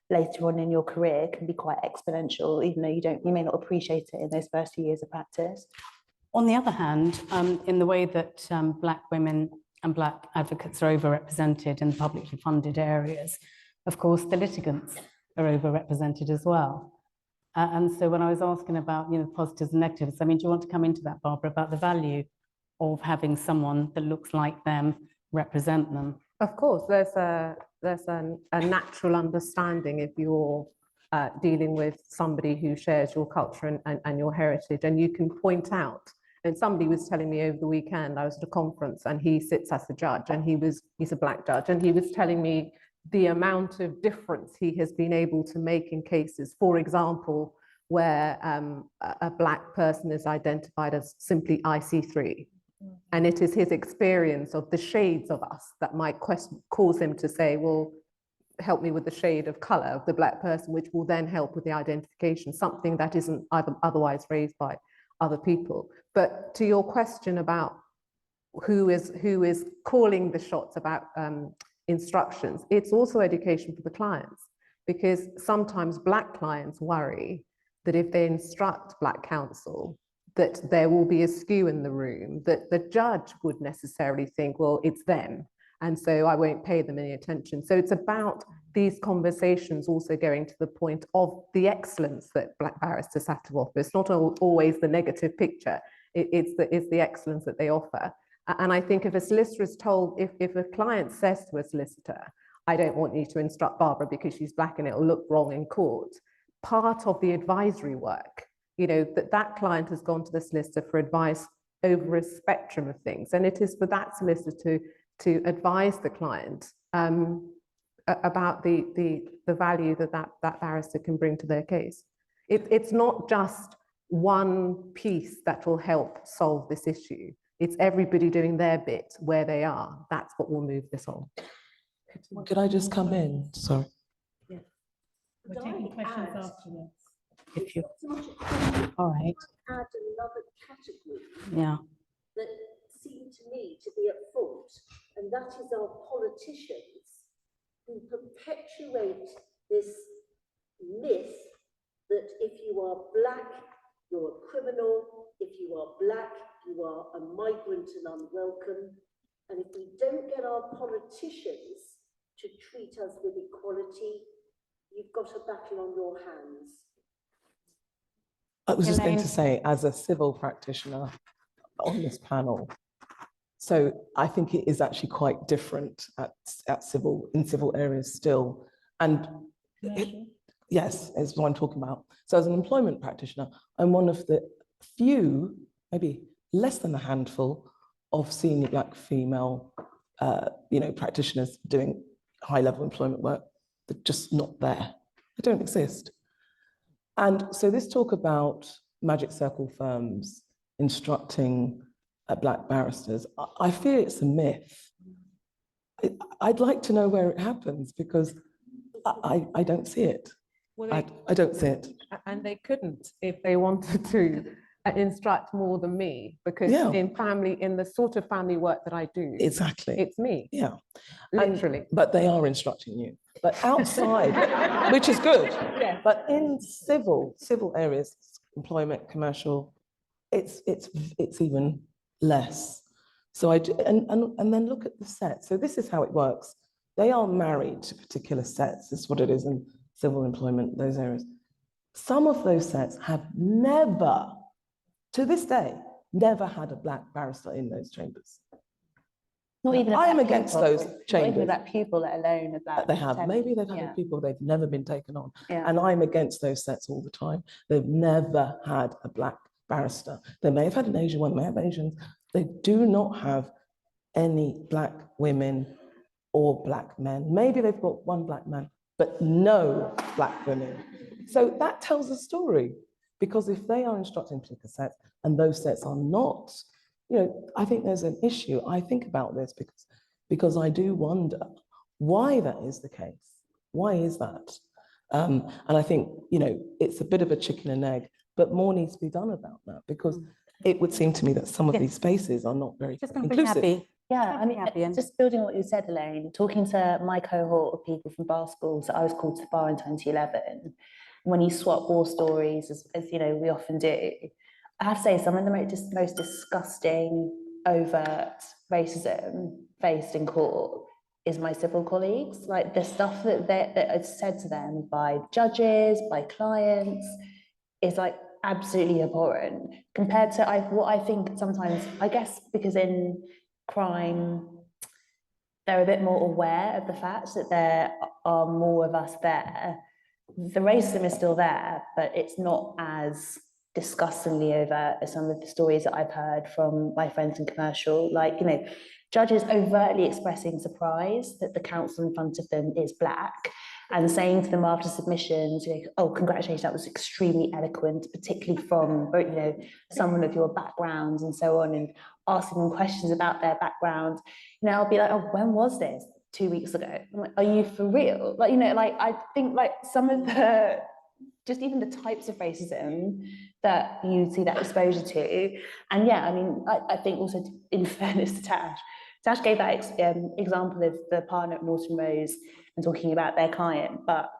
later on in your career can be quite exponential, even though you may not appreciate it in those first few years of practice. On the other hand, in the way that Black women and Black advocates are overrepresented in publicly funded areas, of course, the litigants are overrepresented as well. And so when I was asking about positives and negatives, do you want to come into that, Barbara, about the value of having someone that looks like them represent them? Of course, there's a natural understanding if you're dealing with somebody who shares your culture and your heritage, and you can point out. And somebody was telling me over the weekend, I was at a conference and he sits as a judge, and he's a Black judge, and he was telling me the amount of difference he has been able to make in cases, for example, where a Black person is identified as simply IC3. And it is his experience of the shades of us that might cause him to say, well, help me with the shade of color of the Black person, which will then help with the identification, something that isn't otherwise raised by other people. But to your question about who is calling the shots about instructions, it's also education for the clients, because sometimes Black clients worry that if they instruct Black counsel, that there will be a skew in the room, that the judge would necessarily think, well, it's them, and so I won't pay them any attention. So it's about these conversations also going to the point of the excellence that Black barristers have to offer. It's not always the negative picture, it's the excellence that they offer. And I think if a solicitor is told, if a client says to a solicitor, I don't want you to instruct Barbara because she's Black and it'll look wrong in court, part of the advisory work, that client has gone to the solicitor for advice over a spectrum of things. And it is for that solicitor to advise the client about the value that barrister can bring to their case. It's not just one piece that will help solve this issue. It's everybody doing their bit where they are. That's what will move this on. Could I just come in? Sorry. Yeah. We're taking questions afterwards. If you All right. add another category that seem to me to be at fault, and that is our politicians who perpetuate this myth that if you are black, you're a criminal, if you are black, you are a migrant and unwelcome. And if we don't get our politicians to treat us with equality, you've got a battle on your hands. I was just going Elaine. to say, as a civil practitioner on this panel, so I think it is actually quite different in civil areas still. And yes, is what I'm talking about. So as an employment practitioner, I'm one of the few, maybe less than a handful of senior black female, practitioners doing high-level employment work. They're just not there. They don't exist. And so this talk about magic circle firms instructing black barristers, I fear it's a myth. I'd like to know where it happens because I don't see it. Well, I don't see it. And they couldn't if they wanted to instruct more than me, because in the sort of family work that I do, Exactly. it's me. Yeah. Literally. But they are instructing you. But outside, which is good. Yeah. But in civil areas, employment, commercial, it's even less. So and then look at the set. So this is how it works. They are married to particular sets. This is what it is in civil employment, those areas. Some of those sets have never, to this day, never had a black barrister in those chambers. Not even I am against those chambers. Not even that pupil, let alone of that. They have. 10. Maybe they've had people, they've never been taken on. Yeah. And I'm against those sets all the time. They've never had a black barrister. They may have had an Asian one, they may have Asians. They do not have any black women or black men. Maybe they've got one black man, but no black women. So that tells a story, because if they are instructing particular sets and those sets are not, I think there's an issue. I think about this because I do wonder why that is the case. Why is that? And I think, it's a bit of a chicken and egg, but more needs to be done about that, because it would seem to me that some of these spaces are not very inclusive. Yeah, I mean, just building on what you said, Elaine, talking to my cohort of people from bar schools, I was called to the bar in 2011. When you swap war stories, as we often do, I have to say some of the most disgusting, overt racism faced in court is my civil colleagues. Like the stuff that is said to them by judges, by clients, is like absolutely abhorrent compared to what I think sometimes, I guess, because in crime, they're a bit more aware of the fact that there are more of us there. The racism is still there, but it's not as disgustingly overt as some of the stories that I've heard from my friends in commercial, like, judges overtly expressing surprise that the counsel in front of them is black and saying to them after submissions, oh, congratulations, that was extremely eloquent, particularly from, someone of your background and so on, and asking them questions about their background. I'll be like, oh, when was this? 2 weeks ago. I'm like, are you for real? I think some of the, just even the types of racism that you see that exposure to. And I think also in fairness to Tash gave that example of the partner at Norton Rose and talking about their client, but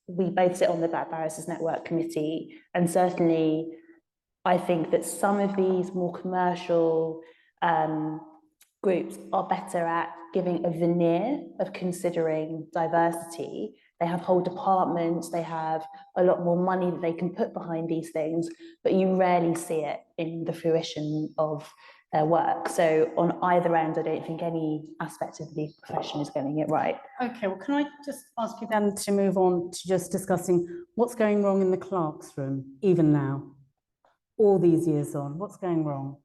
we both sit on the Black Barristers Network committee, and certainly I think that some of these more commercial groups are better at giving a veneer of considering diversity. They have whole departments, they have a lot more money that they can put behind these things, but you rarely see it in the fruition of their work. So on either end, I don't think any aspect of the profession is getting it right. Okay, well, can I just ask you then to move on to just discussing what's going wrong in the clerks' room, even now, all these years on, what's going wrong?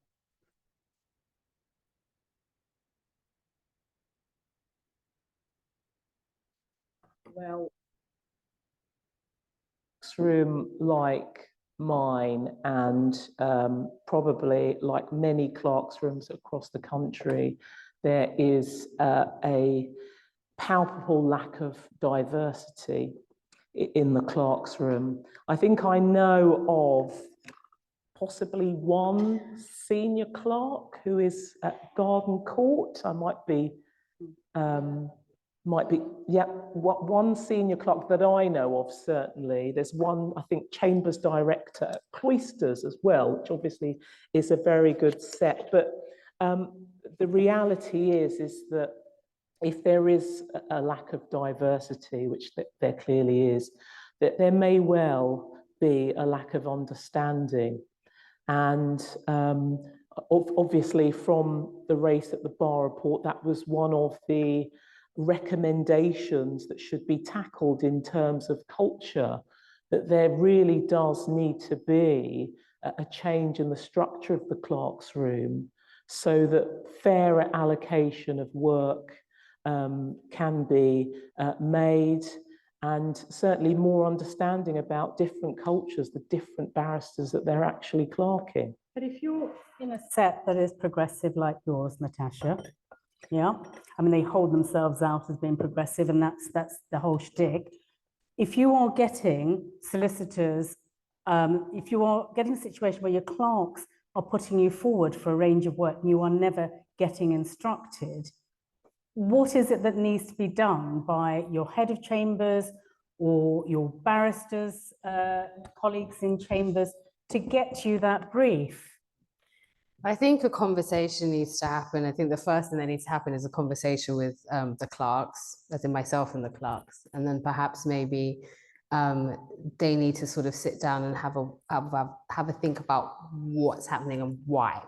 Well, room like mine, and probably like many clerks' rooms across the country, there is a palpable lack of diversity in the clerks' room. I think I know of possibly one senior clerk who is at Garden Court. I might be might be, yeah, one senior clerk that I know of, certainly. There's one, I think, Chambers Director at Cloisters as well, which obviously is a very good set. But the reality is that if there is a lack of diversity, which there clearly is, that there may well be a lack of understanding. And obviously from the Race at the Bar report, that was one of the recommendations that should be tackled in terms of culture, that there really does need to be a change in the structure of the clerk's room so that fairer allocation of work can be made, and certainly more understanding about different cultures, the different barristers that they're actually clerking. But if you're in a set that is progressive like yours, Natasha, yeah, I mean, they hold themselves out as being progressive, and that's the whole shtick. If you are getting solicitors, if you are getting a situation where your clerks are putting you forward for a range of work and you are never getting instructed, what is it that needs to be done by your head of chambers or your barristers, colleagues in chambers, to get you that brief? I think a conversation needs to happen. I think the first thing that needs to happen is a conversation with the clerks, as in myself and the clerks, and then perhaps maybe they need to sort of sit down and have a think about what's happening and why.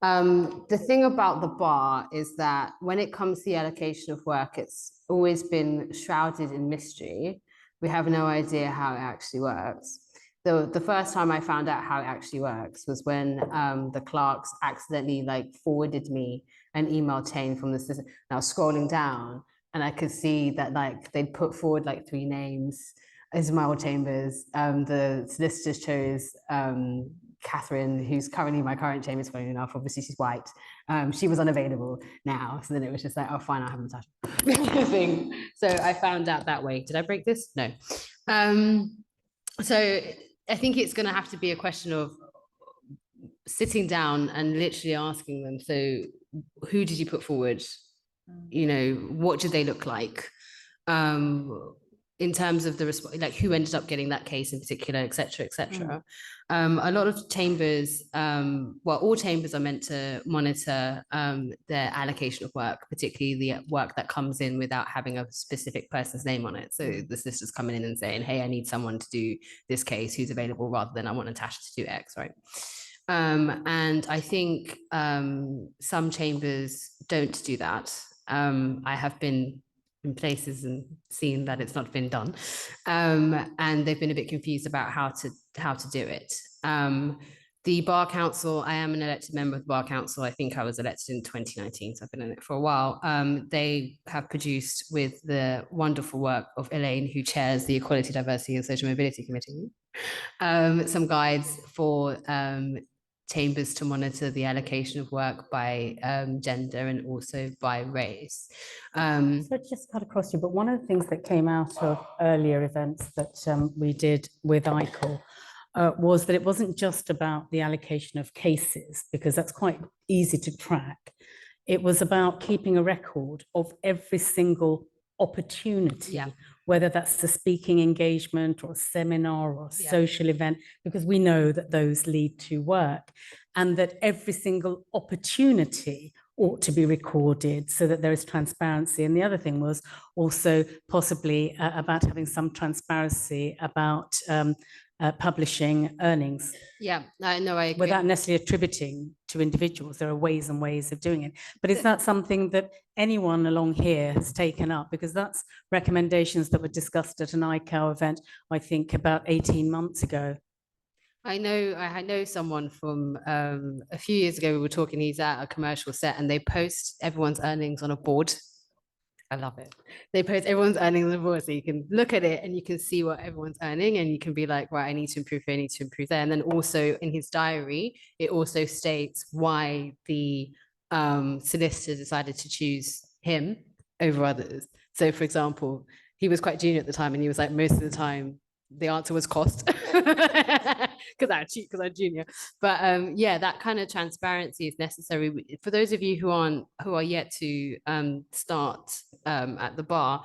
The thing about the bar is that when it comes to the allocation of work, it's always been shrouded in mystery. We have no idea how it actually works. The first time I found out how it actually works was when the clerks accidentally forwarded me an email chain from the system. I was scrolling down and I could see that they'd put forward 3 names. Ismail Chambers, the solicitors chose Catherine, who's currently my current chambers, funny enough. Obviously she's white. She was unavailable now. So then it was just like, oh, fine, I'll have Natasha thing. So I found out that way. Did I break this? No. So I think it's going to have to be a question of sitting down and literally asking them, so who did you put forward? You know, what did they look like? In terms of the who ended up getting that case in particular, et cetera, et cetera. A lot of chambers, well, all chambers are meant to monitor their allocation of work, particularly the work that comes in without having a specific person's name on it. So the solicitors coming in and saying, hey, I need someone to do this case who's available, rather than I want Natasha to do X, right? And I think some chambers don't do that. I have been in places and seen that it's not been done, and they've been a bit confused about how to do it. The Bar Council, I am an elected member of the Bar Council. I think I was elected in 2019, so I've been in it for a while. They have produced, with the wonderful work of Elaine, who chairs the Equality, Diversity and Social Mobility Committee, some guides for chambers to monitor the allocation of work by gender and also by race. So just cut across you, but one of the things that came out of earlier events that we did with ICAW was that it wasn't just about the allocation of cases, because that's quite easy to track. It was about keeping a record of every single opportunity, whether that's a speaking engagement or a seminar or a social event, because we know that those lead to work, and that every single opportunity ought to be recorded so that there is transparency. And the other thing was also possibly about having some transparency about publishing earnings. Yeah, no, I agree. Without necessarily attributing to individuals. There are ways and ways of doing it. But is that something that anyone along here has taken up? Because that's recommendations that were discussed at an ICAW event, I think about 18 months ago. I know someone from a few years ago, we were talking, he's at a commercial set and they post everyone's earnings on a board. I love it. They post everyone's earnings on the board, so you can look at it and you can see what everyone's earning, and you can be like, right, I need to improve here, I need to improve there. And then also in his diary, it also states why the solicitor decided to choose him over others. So for example, he was quite junior at the time, and he was like, most of the time, the answer was cost. because I'm junior. But yeah, that kind of transparency is necessary for those of you who are yet to start at the bar.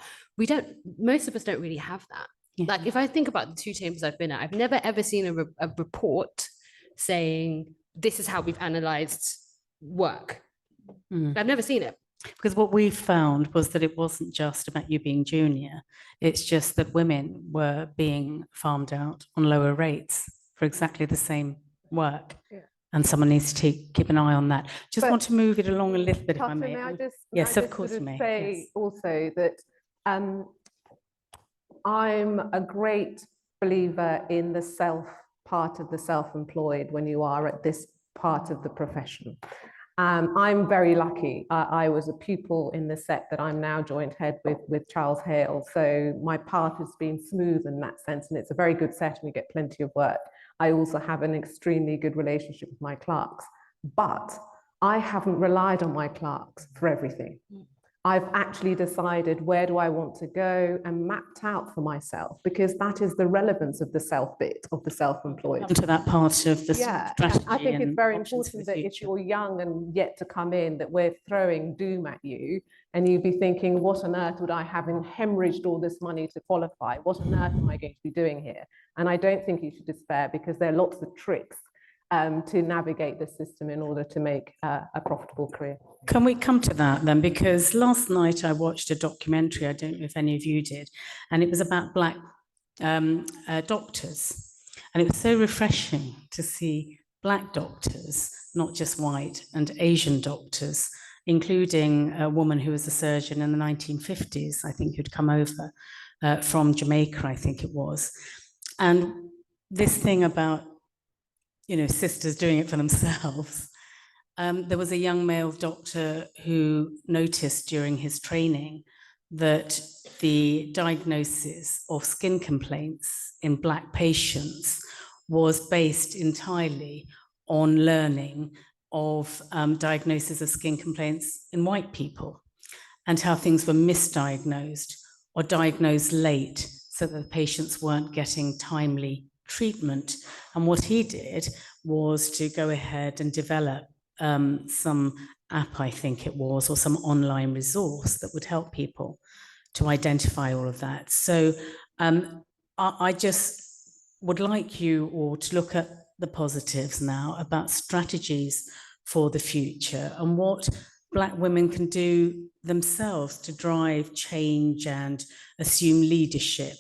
Most of us don't really have that. Yeah. Like if I think about the two chambers I've been at, I've never ever seen a report saying this is how we've analyzed work. I've never seen it. Because what we found was that it wasn't just about you being junior, it's just that women were being farmed out on lower rates for exactly the same work. Yeah. And someone needs to keep an eye on that. Just want to move it along a little bit, if I may. Yes, of course you may. Say also that I'm a great believer in the part of the self-employed when you are at this part of the profession. I'm very lucky. I was a pupil in the set that I'm now joint head with Charles Hale. So my path has been smooth in that sense, and it's a very good set and we get plenty of work. I also have an extremely good relationship with my clerks, but I haven't relied on my clerks for everything. I've actually decided where do I want to go and mapped out for myself, because that is the relevance of the self bit of the self-employed. Come to that part of the strategy. I think it's very important that if you're young and yet to come in, that we're throwing doom at you and you'd be thinking, what on earth would I have hemorrhaged all this money to qualify? What on earth am I going to be doing here? And I don't think you should despair, because there are lots of tricks to navigate the system in order to make a profitable career. Can we come to that then? Because last night I watched a documentary, I don't know if any of you did, and it was about Black doctors. And it was so refreshing to see Black doctors, not just white, and Asian doctors, including a woman who was a surgeon in the 1950s, I think, who'd come over from Jamaica, I think it was. And this thing about, you know, sisters doing it for themselves. There was a young male doctor who noticed during his training that the diagnosis of skin complaints in Black patients was based entirely on learning of diagnosis of skin complaints in white people, and how things were misdiagnosed or diagnosed late so that the patients weren't getting timely treatment. And what he did was to go ahead and develop some app, I think it was, or some online resource that would help people to identify all of that. So I just would like you all to look at the positives now about strategies for the future and what Black women can do themselves to drive change and assume leadership.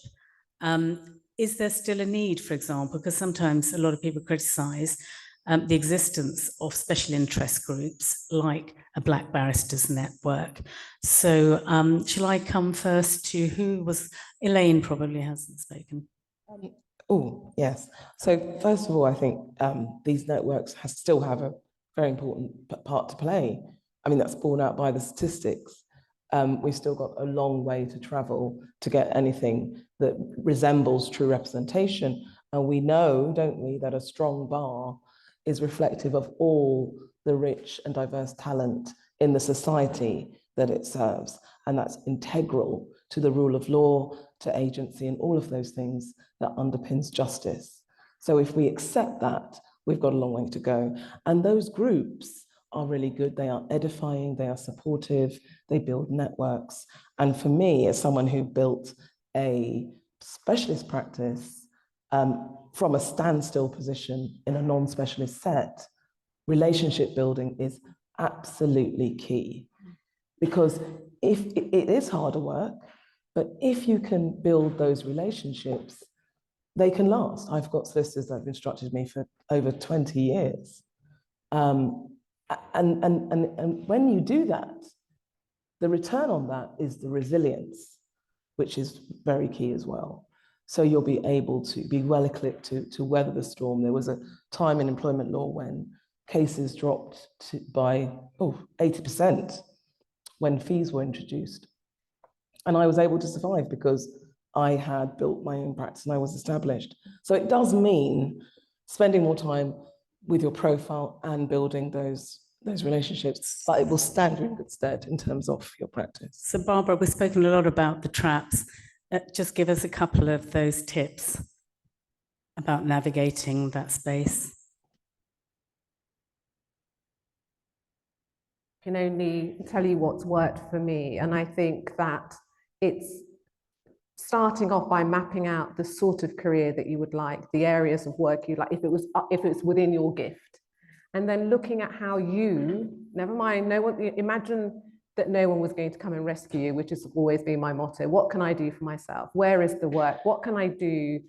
Is there still a need, for example, because sometimes a lot of people criticize the existence of special interest groups like a Black Barristers network. So shall I come first to who was, Elaine probably hasn't spoken. Oh, yes. So first of all, I think these networks still have a very important part to play. I mean, that's borne out by the statistics. We've still got a long way to travel to get anything that resembles true representation. And we know, don't we, that a strong bar is reflective of all the rich and diverse talent in the society that it serves. And that's integral to the rule of law, to agency, and all of those things that underpins justice. So if we accept that, we've got a long way to go. And those groups are really good. They are edifying, they are supportive, they build networks. And for me, as someone who built a specialist practice from a standstill position in a non-specialist set, relationship building is absolutely key. Because if it is harder work, but if you can build those relationships, they can last. I've got solicitors that have instructed me for over 20 years. And when you do that, the return on that is the resilience, which is very key as well. So you'll be able to be well equipped to weather the storm. There was a time in employment law when cases dropped by 80% when fees were introduced. And I was able to survive because I had built my own practice and I was established. So it does mean spending more time with your profile and building those relationships, but it will stand you in good stead in terms of your practice. So Barbara, we've spoken a lot about the traps. Just give us a couple of those tips about navigating that space? I can only tell you what's worked for me. And I think that it's starting off by mapping out the sort of career that you would like, the areas of work you'd like, if it's within your gift. And then looking at how you, never mind, no one, imagine that no one was going to come and rescue you, which has always been my motto. What can I do for myself? Where is the work? What can I do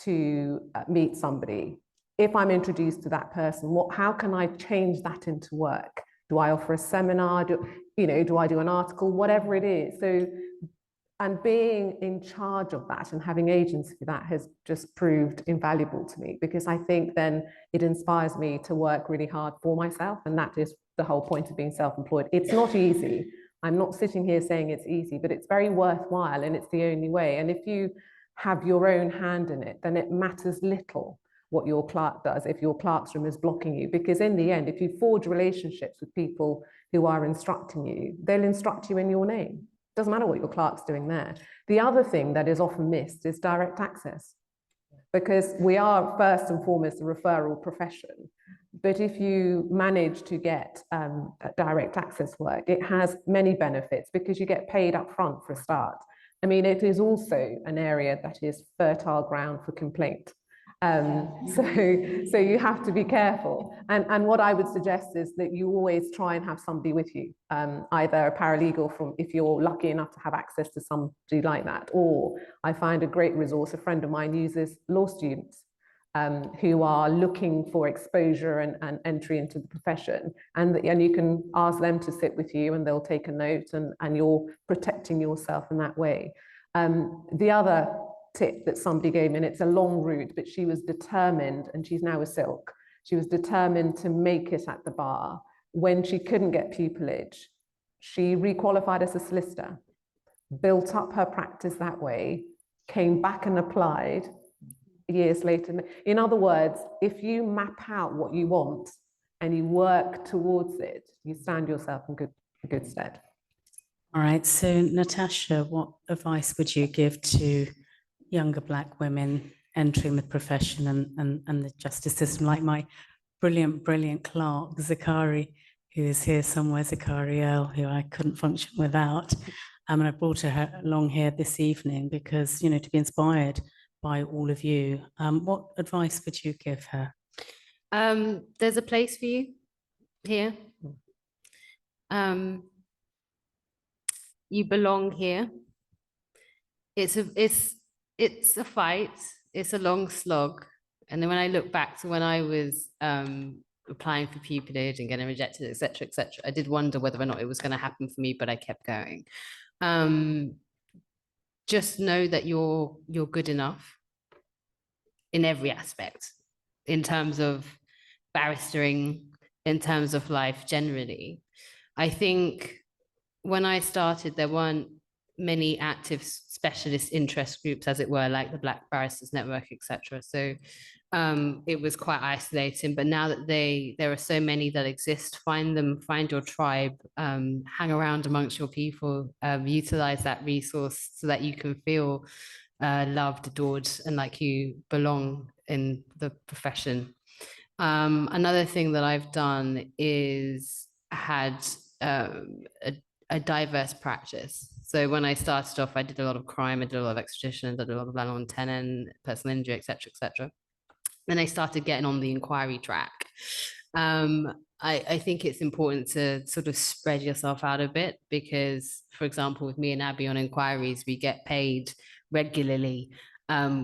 to meet somebody? If I'm introduced to that person, how can I change that into work? Do I offer a seminar? Do I do an article? Whatever it is. So, and being in charge of that and having agency for that has just proved invaluable to me, because I think then it inspires me to work really hard for myself. And that is the whole point of being self-employed. It's not easy. I'm not sitting here saying it's easy, but it's very worthwhile, and it's the only way. And if you have your own hand in it, then it matters little what your clerk does if your clerk's room is blocking you, because in the end, if you forge relationships with people who are instructing you, they'll instruct you in your name. Doesn't matter what your clerk's doing there. The other thing that is often missed is direct access, because we are first and foremost a referral profession. But if you manage to get direct access work, it has many benefits, because you get paid up front for a start. I mean, it is also an area that is fertile ground for complaint. So you have to be careful. And what I would suggest is that you always try and have somebody with you, either a paralegal from, if you're lucky enough to have access to somebody like that, or I find a great resource, a friend of mine uses law students who are looking for exposure and entry into the profession. And you can ask them to sit with you and they'll take a note, and you're protecting yourself in that way. The other tip that somebody gave me, and it's a long route, but she was determined, and she's now a silk. She was determined to make it at the bar. When she couldn't get pupillage, she requalified as a solicitor, built up her practice that way, came back and applied years later. In other words, if you map out what you want and you work towards it, you stand yourself in good stead. All right, so Natasha, what advice would you give to younger Black women entering the profession and the justice system, like my brilliant clerk, Zakari, who is here somewhere, Zakari L, who I couldn't function without. And I brought her along here this evening because, to be inspired by all of you. What advice would you give her? There's a place for you here. You belong here. It's a fight. It's a long slog. And then when I look back to when I was applying for pupillage and getting rejected, et cetera, I did wonder whether or not it was going to happen for me, but I kept going. Just know that you're good enough in every aspect, in terms of barristering, in terms of life generally. I think when I started, there weren't many active specialist interest groups, as it were, like the Black Barristers Network, etc. So it was quite isolating. But now that there are so many that exist, find them, find your tribe, hang around amongst your people, utilize that resource so that you can feel loved, adored, and like you belong in the profession. Another thing that I've done is had a diverse practice. So when I started off, I did a lot of crime, I did a lot of extradition, I did a lot of landlord tenant, personal injury, etc., etc. Then I started getting on the inquiry track. I think it's important to sort of spread yourself out a bit, because, for example, with me and Abby on inquiries, we get paid regularly,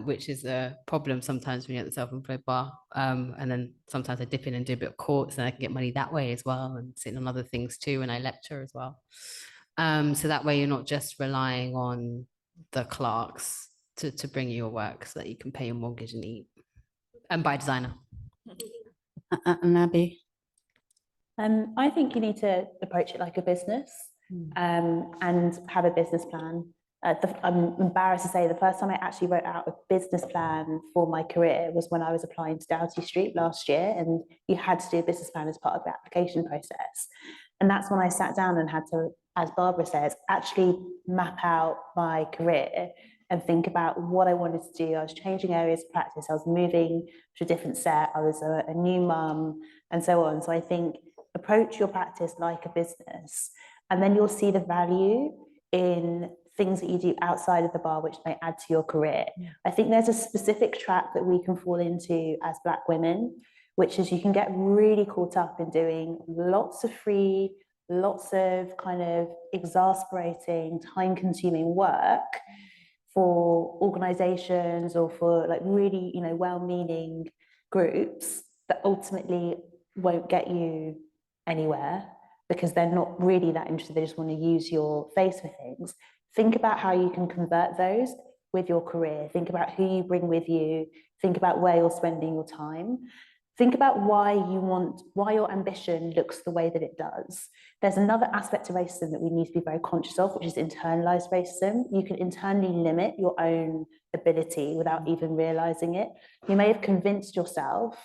which is a problem sometimes when you're at the self-employed bar. And then sometimes I dip in and do a bit of courts, and I can get money that way as well, and sit on other things too, and I lecture as well. So that way you're not just relying on the clerks to bring you your work so that you can pay your mortgage and eat and buy designer. And Abby? I think you need to approach it like a business, and have a business plan. I'm embarrassed to say the first time I actually wrote out a business plan for my career was when I was applying to Doughty Street last year, and you had to do a business plan as part of the application process. And that's when I sat down and had to, as Barbara says, actually map out my career and think about what I wanted to do. I was changing areas of practice. I was moving to a different set. I was a new mum and so on. So I think approach your practice like a business, and then you'll see the value in things that you do outside of the bar, which may add to your career. I think there's a specific trap that we can fall into as Black women, which is you can get really caught up in doing lots of free, lots of kind of exasperating, time-consuming work for organizations or for like really, you know, well-meaning groups that ultimately won't get you anywhere because they're not really that interested. They just want to use your face for things. Think about how you can convert those with your career. Think about who you bring with you. Think about where you're spending your time. Think about why your ambition looks the way that it does. There's another aspect to racism that we need to be very conscious of, which is internalized racism. You can internally limit your own ability without even realizing it. You may have convinced yourself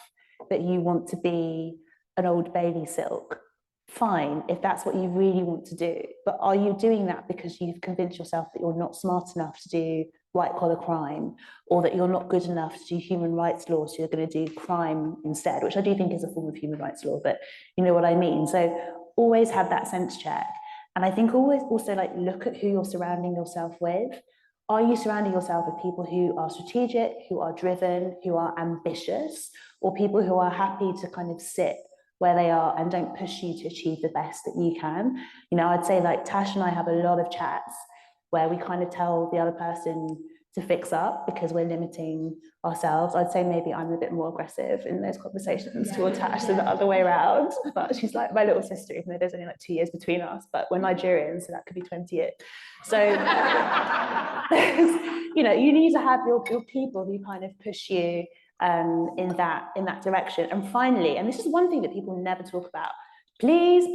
that you want to be an Old Bailey silk. Fine, if that's what you really want to do. But are you doing that because you've convinced yourself that you're not smart enough to do white-collar crime, or that you're not good enough to do human rights law, so you're going to do crime instead, which I do think is a form of human rights law, but you know what I mean. So always have that sense check. And I think always also like look at who you're surrounding yourself with. Are you surrounding yourself with people who are strategic, who are driven, who are ambitious, or people who are happy to kind of sit where they are and don't push you to achieve the best that you can? You know, I'd say like Tash and I have a lot of chats where we kind of tell the other person to fix up because we're limiting ourselves. I'd say maybe I'm a bit more aggressive in those conversations to Tash than the other way around, but she's like my little sister, even though there's only like 2 years between us, but we're Nigerian, so that could be 20 years. So, you know, you need to have your people who kind of push you in that direction. And finally, and this is one thing that people never talk about, please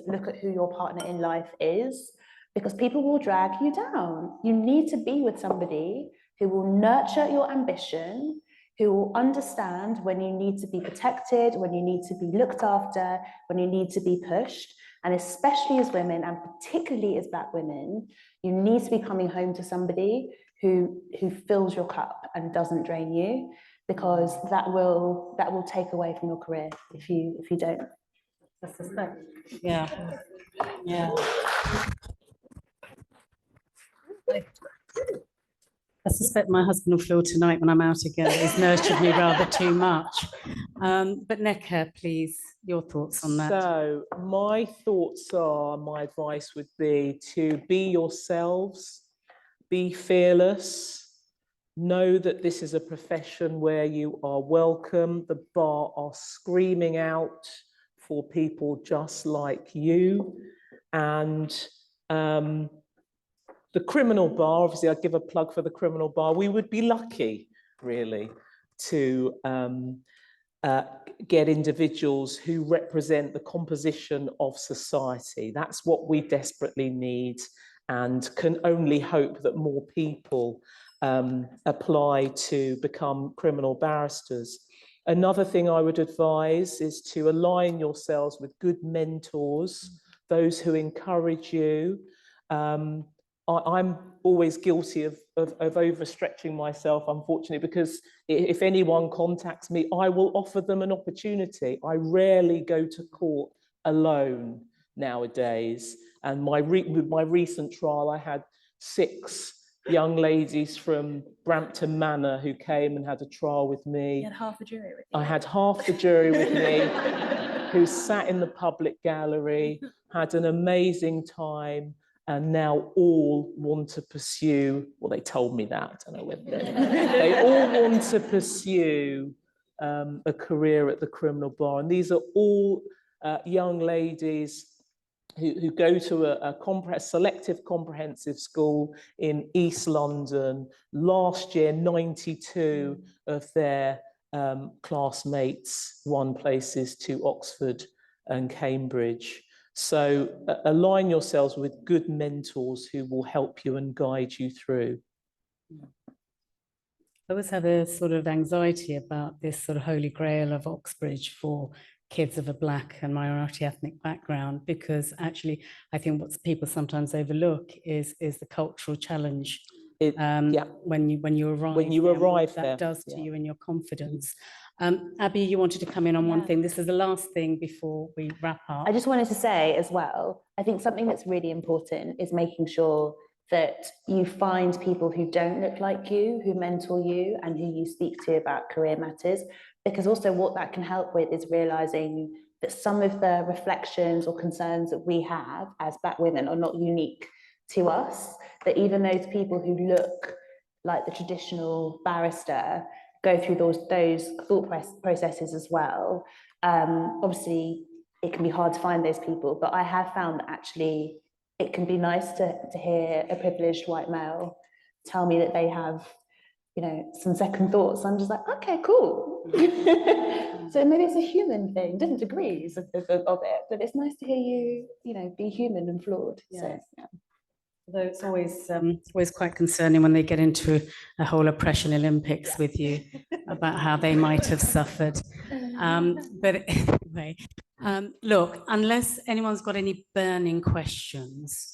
look at who your partner in life is, because people will drag you down. You need to be with somebody who will nurture your ambition, who will understand when you need to be protected, when you need to be looked after, when you need to be pushed. And especially as women, and particularly as Black women, you need to be coming home to somebody who fills your cup and doesn't drain you, because that will take away from your career if you don't. I suspect. Yeah. I suspect my husband will feel tonight when I'm out again, he's nurtured me rather too much. But Nneka, please, your thoughts on that. So my advice would be to be yourselves, be fearless, know that this is a profession where you are welcome. The bar are screaming out for people just like you. And the criminal bar, obviously I'd give a plug for the criminal bar. We would be lucky, really, to get individuals who represent the composition of society. That's what we desperately need, and can only hope that more people apply to become criminal barristers. Another thing I would advise is to align yourselves with good mentors, those who encourage you. I'm always guilty of overstretching myself, unfortunately, because if anyone contacts me, I will offer them an opportunity. I rarely go to court alone nowadays. And with my recent trial, I had 6 young ladies from Brampton Manor who came and had a trial with me. You had half the jury with you. I had half the jury with me, who sat in the public gallery, had an amazing time, and now all want to pursue, well, they told me that, I don't know whether they all want to pursue a career at the criminal bar. And these are all young ladies who go to a selective comprehensive school in East London. Last year, 92 of their classmates won places to Oxford and Cambridge. So align yourselves with good mentors who will help you and guide you through. I always have a sort of anxiety about this sort of holy grail of Oxbridge for kids of a Black and minority ethnic background, because actually I think what people sometimes overlook is the cultural challenge when you arrive. When you there, and what arrive that there, does to yeah. you and your confidence. Abby, you wanted to come in on one thing. This is the last thing before we wrap up. I just wanted to say as well, I think something that's really important is making sure that you find people who don't look like you, who mentor you and who you speak to about career matters, because also what that can help with is realizing that some of the reflections or concerns that we have as Black women are not unique to us, that even those people who look like the traditional barrister go through those thought processes as well. Obviously, it can be hard to find those people, but I have found that actually it can be nice to hear a privileged white male tell me that they have, you know, some second thoughts. I'm just like, okay, cool. So maybe it's a human thing, different degrees of it, but it's nice to hear you, you know, be human and flawed. Yeah. So, yeah. Although it's always quite concerning when they get into a whole oppression Olympics with you about how they might have suffered. But anyway, look, unless anyone's got any burning questions,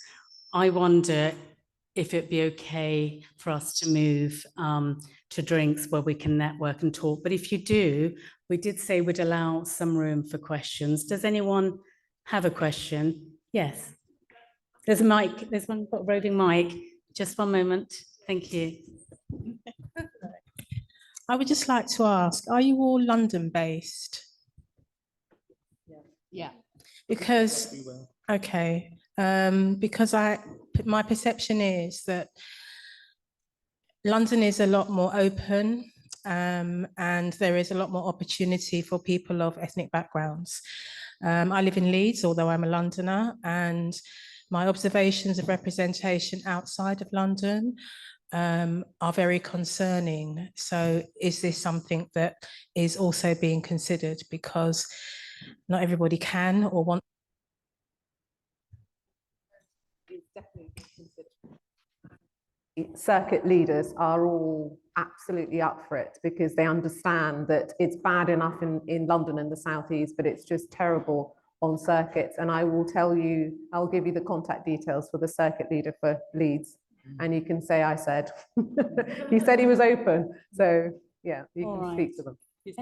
I wonder if it'd be okay for us to move to drinks where we can network and talk. But if you do, we did say we'd allow some room for questions. Does anyone have a question? Yes. There's a mic. There's one got a roving mic. Just one moment. Thank you. I would just like to ask, are you all London based? Yeah. Because, okay, because my perception is that London is a lot more open and there is a lot more opportunity for people of ethnic backgrounds. I live in Leeds, although I'm a Londoner, and my observations of representation outside of London are very concerning. So is this something that is also being considered? Because not everybody can or want. Circuit leaders are all absolutely up for it because they understand that it's bad enough in London and the Southeast, but it's just terrible on circuits. And I will tell you, I'll give you the contact details for the circuit leader for Leeds. And you can say I said. He said he was open. So yeah, you can speak to them.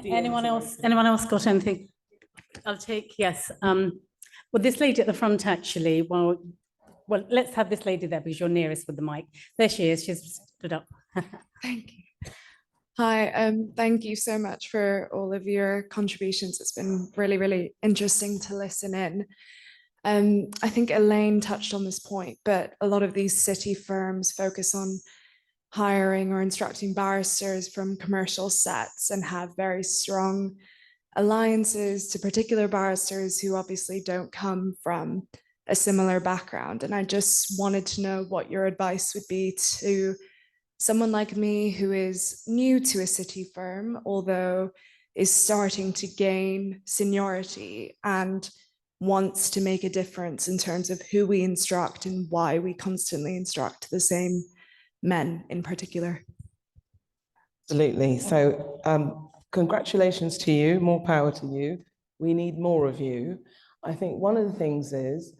Anyone else got anything? I'll take, yes. Well, this lady at the front actually, well, let's have this lady there because you're nearest with the mic. There she is, she's stood up. Thank you. Hi, thank you so much for all of your contributions. It's been really, really interesting to listen in. I think Elaine touched on this point, but a lot of these city firms focus on hiring or instructing barristers from commercial sets and have very strong alliances to particular barristers who obviously don't come from a similar background. And I just wanted to know what your advice would be to someone like me who is new to a city firm, although is starting to gain seniority and wants to make a difference in terms of who we instruct and why we constantly instruct the same men in particular. Absolutely. So congratulations to you, more power to you. We need more of you. I think one of the things is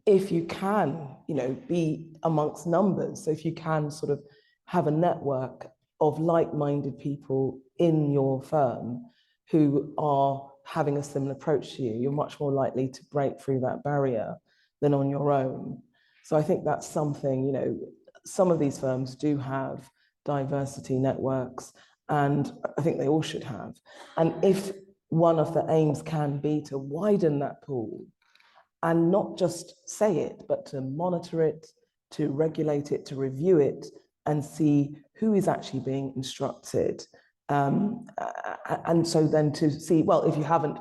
if you can, you know, be amongst numbers. So if you can sort of have a network of like-minded people in your firm who are having a similar approach to you, you're much more likely to break through that barrier than on your own. So I think that's something, you know, some of these firms do have diversity networks, and I think they all should have. And if one of the aims can be to widen that pool and not just say it, but to monitor it, to regulate it, to review it, and see who is actually being instructed. And so then to see, well, if you haven't,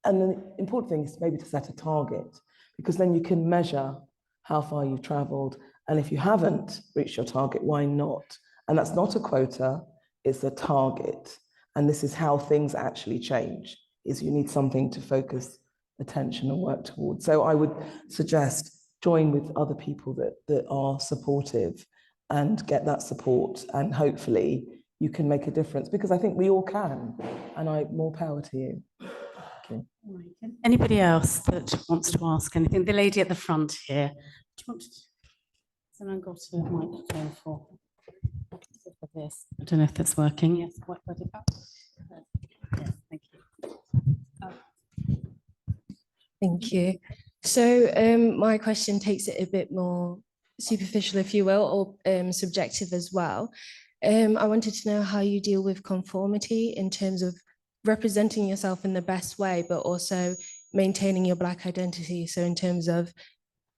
and the important thing is maybe to set a target, because then you can measure how far you've traveled. And if you haven't reached your target, why not? And that's not a quota, it's a target. And this is how things actually change, is you need something to focus attention and work towards. So I would suggest join with other people that are supportive and get that support, and hopefully you can make a difference, because I think we all can, and more power to you. Okay. Anybody else that wants to ask anything? The lady at the front here. Do you want to, someone got a microphone for? this. I don't know if that's working. Yes, what it up? Yes, thank you. Thank you. So my question takes it a bit more superficial, if you will, or subjective as well. I wanted to know how you deal with conformity in terms of representing yourself in the best way, but also maintaining your Black identity. So in terms of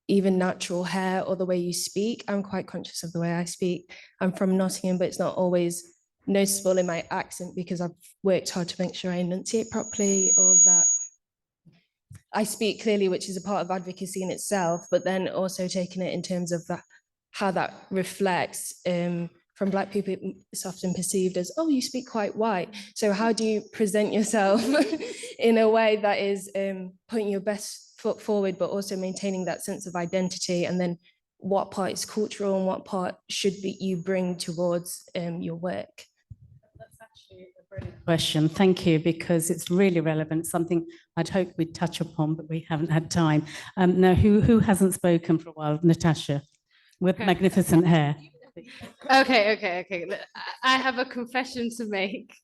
even natural hair or the way you speak, I'm quite conscious of the way I speak. I'm from Nottingham, but it's not always noticeable in my accent because I've worked hard to make sure I enunciate properly, all that. I speak clearly, which is a part of advocacy in itself, but then also taking it in terms of that, how that reflects from Black people, it's often perceived as, oh, you speak quite white. So how do you present yourself in a way that is putting your best foot forward, but also maintaining that sense of identity? And then what part is cultural and what part should be you bring towards your work? That's actually a brilliant question. Thank you, because it's really relevant, something I'd hoped we'd touch upon, but we haven't had time. Now, who hasn't spoken for a while? Natasha, with magnificent hair. Okay. I have a confession to make.